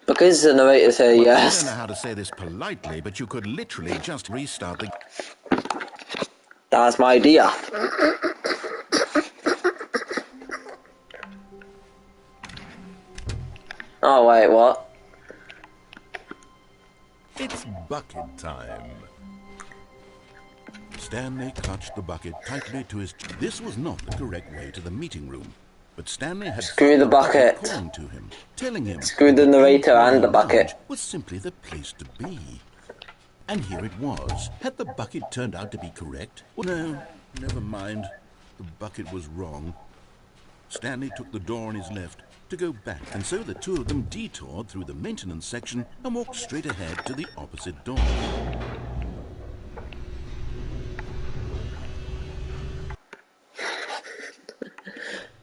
Because the narrator's here, yes. I don't know how to say this politely, but you could literally just restart the... That's my idea. Oh, wait, what? It's bucket time. Stanley clutched the bucket tightly to his... This was not the correct way to the meeting room, but Stanley had... Screw the bucket. ...calling to him, telling him... Screw the narrator and the bucket. ...was simply the place to be. And here it was. Had the bucket turned out to be correct? Well, no, never mind. The bucket was wrong. Stanley took the door on his left to go back, and so the two of them detoured through the maintenance section and walked straight ahead to the opposite door.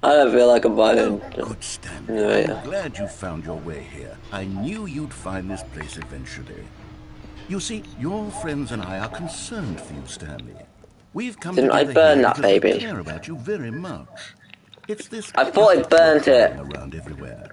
I don't feel like I'm buying. Good, Stanley. I'm glad you found your way here. I knew you'd find this place eventually. You see, your friends and I are concerned for you, Stanley. We've come Didn't I burn that baby? We care about you very much. It's this. I thought I burnt it. Around everywhere.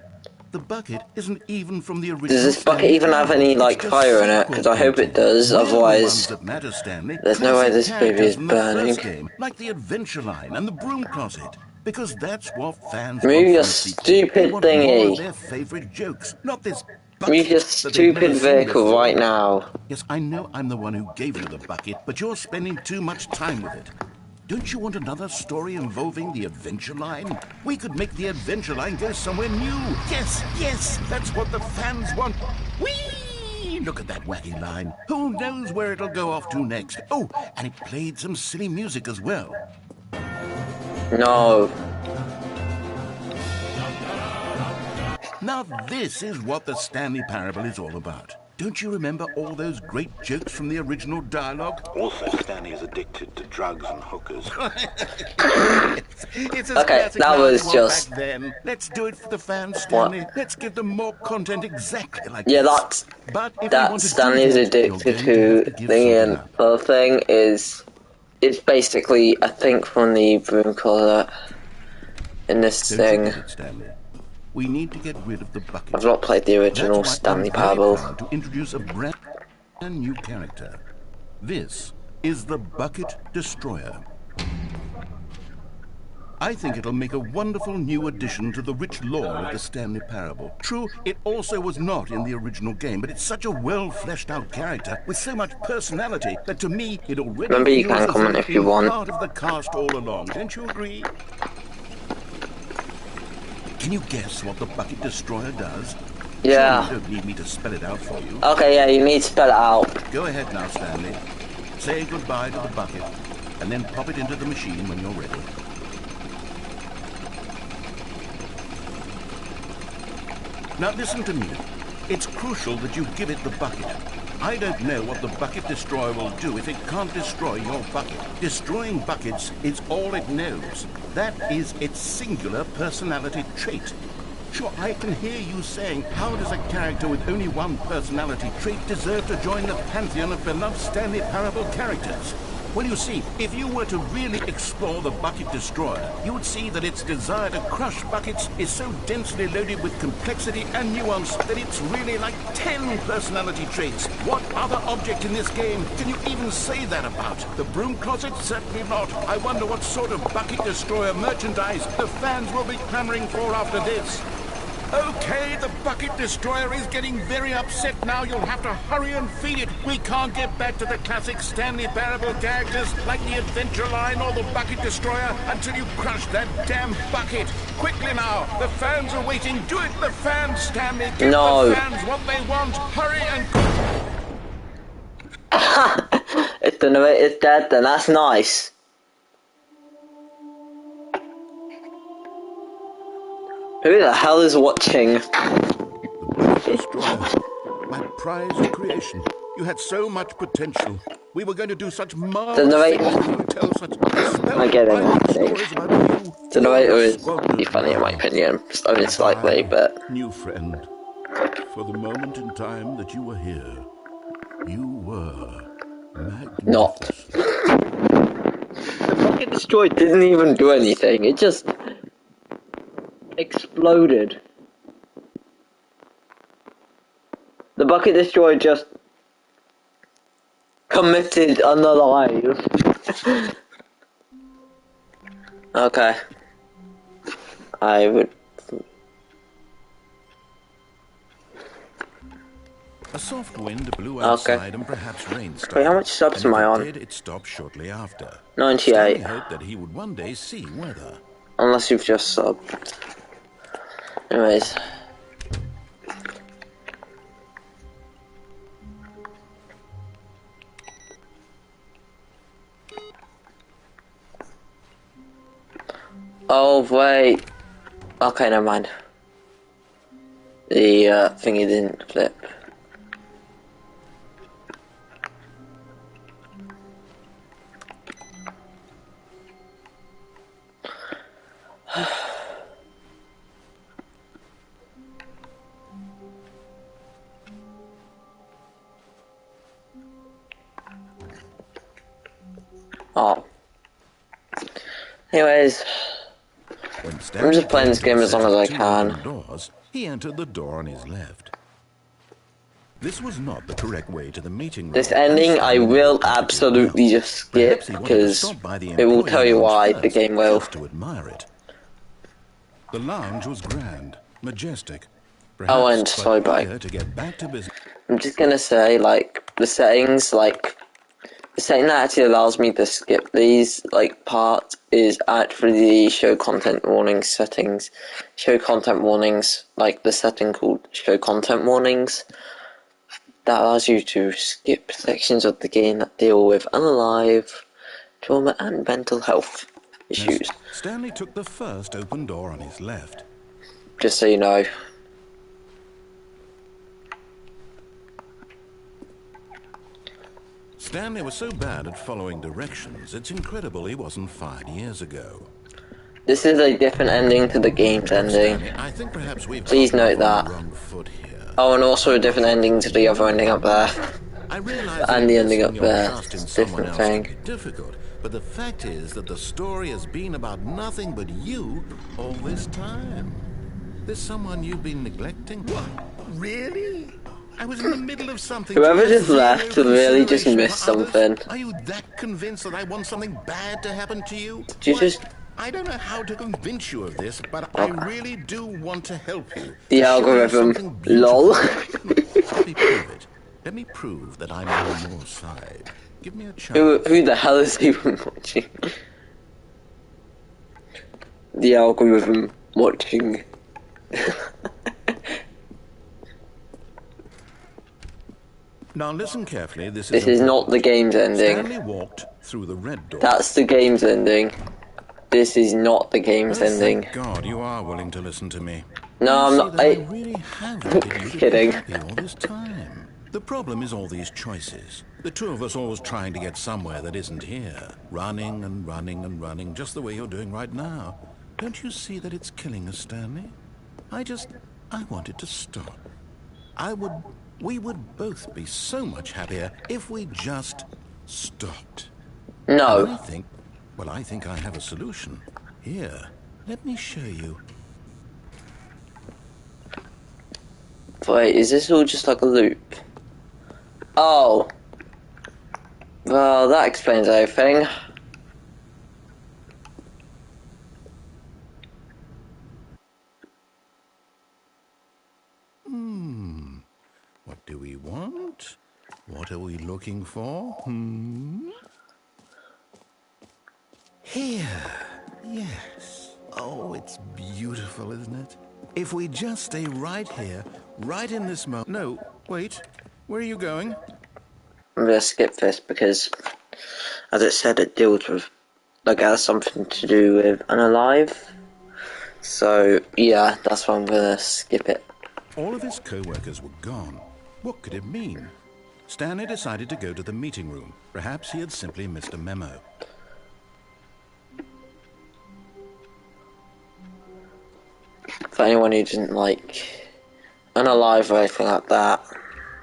The bucket isn't even from the original. Does this bucket even have any, like, fire in it? Because I hope it does, otherwise Stanley, there's no way this baby is burning. Game, like the adventure line and the broom closet. Because that's what fans Move want your from a sequel. They stupid want more thingy. of their favorite jokes, not this Move your bucket that they've never stupid seen vehicle before. right now. Yes, I know I'm the one who gave you the bucket, but you're spending too much time with it. Don't you want another story involving the adventure line? We could make the adventure line go somewhere new. Yes, yes, that's what the fans want. Whee! Look at that wacky line. Who knows where it'll go off to next? Oh, and it played some silly music as well. No. Now this is what the Stanley Parable is all about. Don't you remember all those great jokes from the original dialogue? Also, Stanley is addicted to drugs and hookers. It's as Okay, classic that now was as it was just- back then. Let's do it for the fans, Stanley. Let's give them more content exactly like Yeah, this. But if we that want to Stanley do is that, you're addicted going to have give thingy, something and up. the other thing is, it's basically, I think, from the broom closet in this Don't you thing. get it, Stanley? We need to get rid of the bucket. I've not played the original That's why Stanley I'm very Parable. proud to introduce a brand new character. This is the Bucket Destroyer. I think it'll make a wonderful new addition to the rich lore of the Stanley Parable. True, it also was not in the original game, but it's such a well-fleshed-out character with so much personality that to me it already Remember, you feels can as though comment it's if you been want. part of the cast all along. Don't you agree? Can you guess what the Bucket Destroyer does? Yeah. Sure, you don't need me to spell it out for you. Okay, yeah, you need to spell it out. Go ahead now, Stanley. Say goodbye to the bucket, and then pop it into the machine when you're ready. Now listen to me. It's crucial that you give it the bucket. I don't know what the Bucket Destroyer will do if it can't destroy your bucket. Destroying buckets is all it knows. That is its singular personality trait. Sure, I can hear you saying, how does a character with only one personality trait deserve to join the pantheon of beloved Stanley Parable characters? Well, you see, if you were to really explore the Bucket Destroyer, you would see that its desire to crush buckets is so densely loaded with complexity and nuance that it's really like 10 personality traits. What other object in this game can you even say that about? The broom closet? Certainly not. I wonder what sort of Bucket Destroyer merchandise the fans will be clamoring for after this. Okay, the Bucket Destroyer is getting very upset now. You'll have to hurry and feed it. We can't get back to the classic Stanley Parable characters like the Adventure Line or the Bucket Destroyer until you crush that damn bucket. Quickly now, the fans are waiting. Do it, the fans, Stanley. Give the fans what they want. Hurry and... If the narrator's dead, then that's nice. Who the hell is watching? Destroyer, my prize creation. You had so much potential. We were going to do such marvelous things. You would tell such spellbinding stories about you. The narrator is pretty funny in my opinion, only slightly, but... New friend, for the moment in time that you were here, you were magnificent. Not. The Bucket Destroyer didn't even do anything, it just... exploded. The Bucket Destroyer just committed unalive. Okay. I would... A soft wind blew outside and perhaps rain started. Wait, how much subs am I on? It stopped shortly after. 98. Stanley hoped that he would one day see weather. Unless you've just subbed. Anyways. Oh, wait. Okay, never mind. The thingy didn't flip. Oh. Anyways, I'm just playing this game as long as I can. He entered the door on his left. This was not the correct way to the meeting room. This ending I will absolutely just skip because it will tell you why the game will. To admire it. The lounge was grand, majestic. Oh, and sorry, Perhaps to get back to business. I'm just gonna say, like, the settings, like, the setting that actually allows me to skip these, like, parts is actually the show content warnings settings. Show content warnings, like the setting called show content warnings, that allows you to skip sections of the game that deal with unalive, trauma, and mental health issues. Stanley took the first open door on his left. Just so you know. Stanley was so bad at following directions, it's incredible he wasn't 5 years ago. This is a different ending to the game's ending. Stanley, I think perhaps we've Please note that. wrong foot here. Oh, and also a different ending to the other ending up there. I realize And the ending up your there. trust in It's a someone different else thing. can be difficult, but the fact is that the story has been about nothing but you all this time. There's someone you've been neglecting. What? Really? I was in the middle of something. Whoever just left really just missed something. Are you that convinced that I want something bad to happen to you? Did you just... I don't know how to convince you of this, but I really do want to help you. The algorithm. LOL. Let me prove it. Let me prove that I'm on your side. Give me a chance. Who the hell is even watching? The algorithm watching. Now listen carefully. This is not the game's ending. Stanley walked through the red door. That's the game's ending. This is not the game's ending. Thank God, you are willing to listen to me. No, I'm not. I really have wanted you to Kidding. be happy all this time. The problem is all these choices. The two of us always trying to get somewhere that isn't here. Running and running and running, just the way you're doing right now. Don't you see that it's killing us, Stanley? I wanted to stop. We would both be so much happier if we just stopped. No. I think I have a solution. Here, let me show you. Wait, is this all just like a loop? Oh. Well, that explains everything. What do we want? What are we looking for? Here. Yes. Oh, it's beautiful, isn't it? If we just stay right here, right in this moment. No, wait. Where are you going? I'm gonna skip this because, as it said, it deals with, like, it has something to do with unalive. So, yeah, that's why I'm gonna skip it. All of his co-workers were gone. What could it mean? Stanley decided to go to the meeting room. Perhaps he had simply missed a memo. For anyone who didn't like unalive or anything like that,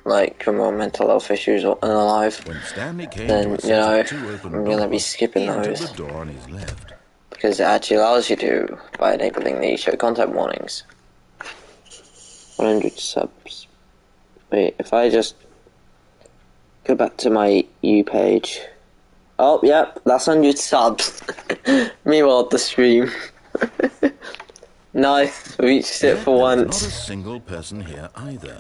like criminal mental health issues or unalive, When Stanley came then, to you know, two open I'm gonna be doors, skipping he entered those. the door on his left. Because it actually allows you to by enabling the show content warnings. 100 subs. Wait, if I just go back to my U page. Oh, yep, that's 100 subs. Meanwhile, the stream. Nice, reached it for once. Not a single person here either.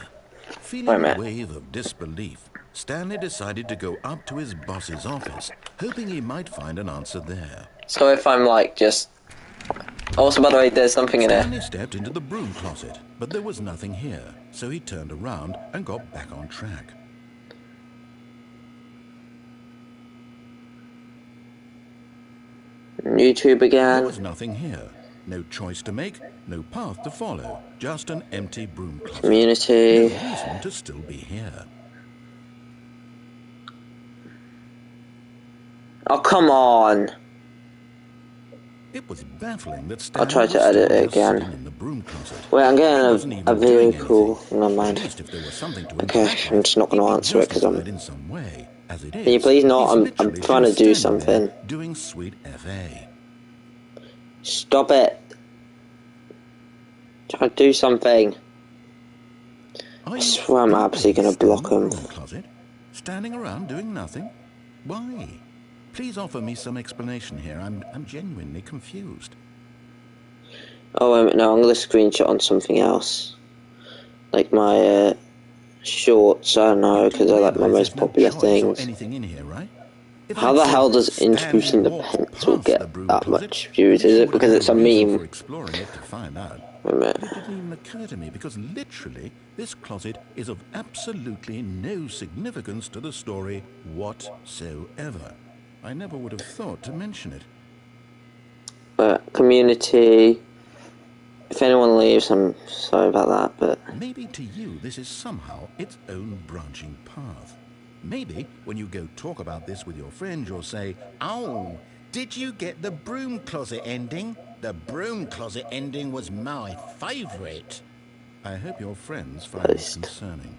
Wait a Feeling a minute. wave of disbelief, Stanley decided to go up to his boss's office, hoping he might find an answer there. So if I'm like just... Also, by the way, there's something in Stanley it. stepped into the broom closet, but there was nothing here, so he turned around and got back on track. YouTube There again. was nothing here. No choice to make, no path to follow, just an empty broom closet. Community. No reason to still be here. Oh, come on. It was baffling that I'll Stanley try to was edit still it just again. sitting in the broom closet. Wait, I'm He wasn't getting even a video doing call. anything. Never At mind. least if there was something to Okay, interact I'm with, just not going to he'd be answer it because justified in some way. As it is, Can you please not? he's I'm literally trying to just do standing there something. doing sweet FA. Stop it. Try to do something. Are you swear I'm absolutely always gonna still block in the him. broom closet? Standing around doing nothing? Why? Please offer me some explanation here. I'm genuinely confused. Oh, wait a minute, no, I'm going to screenshot on something else. Like my shorts, I don't know, because they're like my most popular things. Anything in here, right? How the hell does introducing the pencil get that much views? Is it because it's a meme? Exploring it to find out. Wait a minute. But it didn't even occur to me because literally this closet is of absolutely no significance to the story whatsoever. I never would have thought to mention it. Community. If anyone leaves, I'm sorry about that, but... Maybe to you this is somehow its own branching path. Maybe when you go talk about this with your friend, you'll say, "Oh, did you get the broom closet ending? The broom closet ending was my favourite." I hope your friends find this concerning.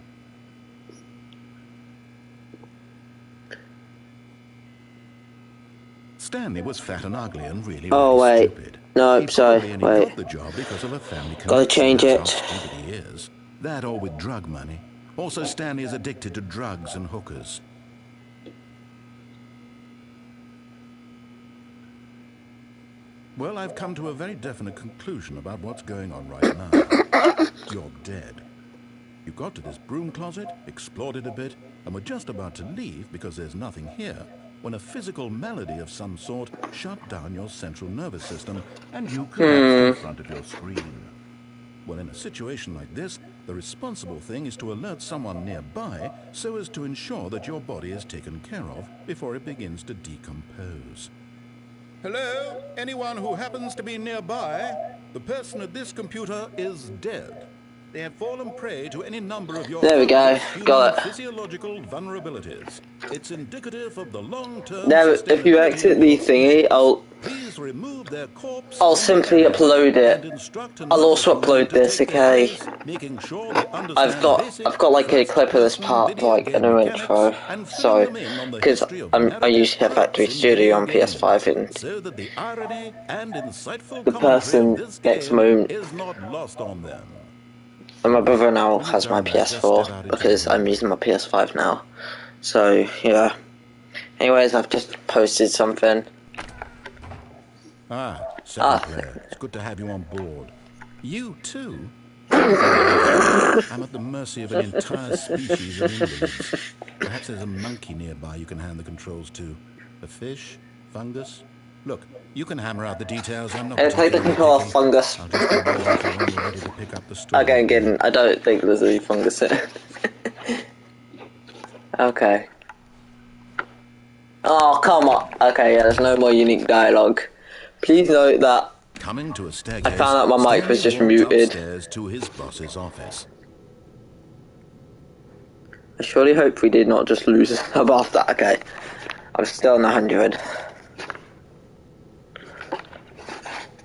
Stanley was fat and ugly and really stupid. No, sorry, wait. Got the job because of a family Gotta change it. How stupid he is. That or with drug money. Also, Stanley is addicted to drugs and hookers. Well, I've come to a very definite conclusion about what's going on right now. You're dead. You got to this broom closet, explored it a bit, and were just about to leave because there's nothing here, when a physical malady of some sort shut down your central nervous system and you collapsed in front of your screen. Well, in a situation like this, the responsible thing is to alert someone nearby so as to ensure that your body is taken care of before it begins to decompose. Hello? Anyone who happens to be nearby? The person at this computer is dead. They have fallen prey to any number of your got it. Physiological vulnerabilities. It's indicative of the long-term. Now, if you exit the thingy, I'll simply upload it. I'll also upload this, okay? I've got like a clip of this part, like an intro. So, because I use here Factory Studio on PS5, and the person next moment. And my brother now has my PS4 because I'm using my PS5 now. So, yeah. Anyways, I've just posted something. Player. It's good to have you on board. You too? I'm at the mercy of an entire species of invalids. Perhaps there's a monkey nearby you can hand the controls to. A fish? Fungus? Look, you can hammer out the details. I'm not take the control off fungus. Okay, again, I don't think there's any fungus in it. Okay. Oh, come on. Okay, yeah, there's no more unique dialogue. Please note that coming to a staircase, I found out my mic was just muted. To his boss's office. I surely hope we did not just lose above that. Okay, I'm still on 100.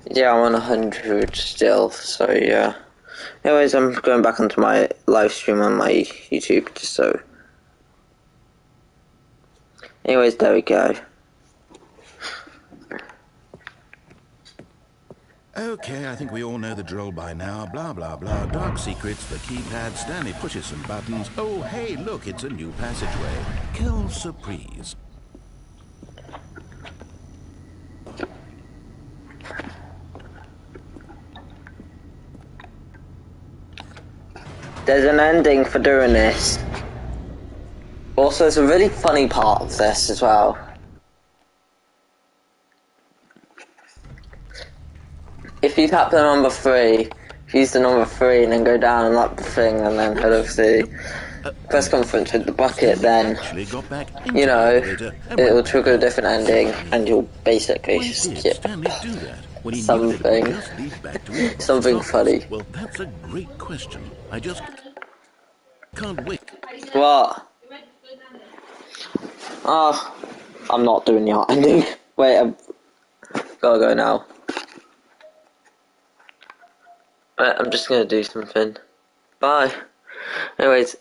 Yeah, I'm on 100 still, so yeah. Anyways, I'm going back onto my live stream on my YouTube, just so. Anyways, there we go. Okay, I think we all know the drill by now. Blah, blah, blah. Dark secrets, the keypad. Stanley pushes some buttons. Oh, hey, look, it's a new passageway. Kill surprise. There's an ending for doing this. Also, there's a really funny part of this as well. If you tap the number 3, use the number 3 and then go down and lap the thing and then head over to the press conference with the bucket, then, you know, it'll trigger a different ending and you'll basically skip something. Something funny. Well, that's a great question. I just can't wait. What? Oh, I'm not doing the art ending. Wait, I've gotta go now. I'm just gonna do something. Bye. Anyways,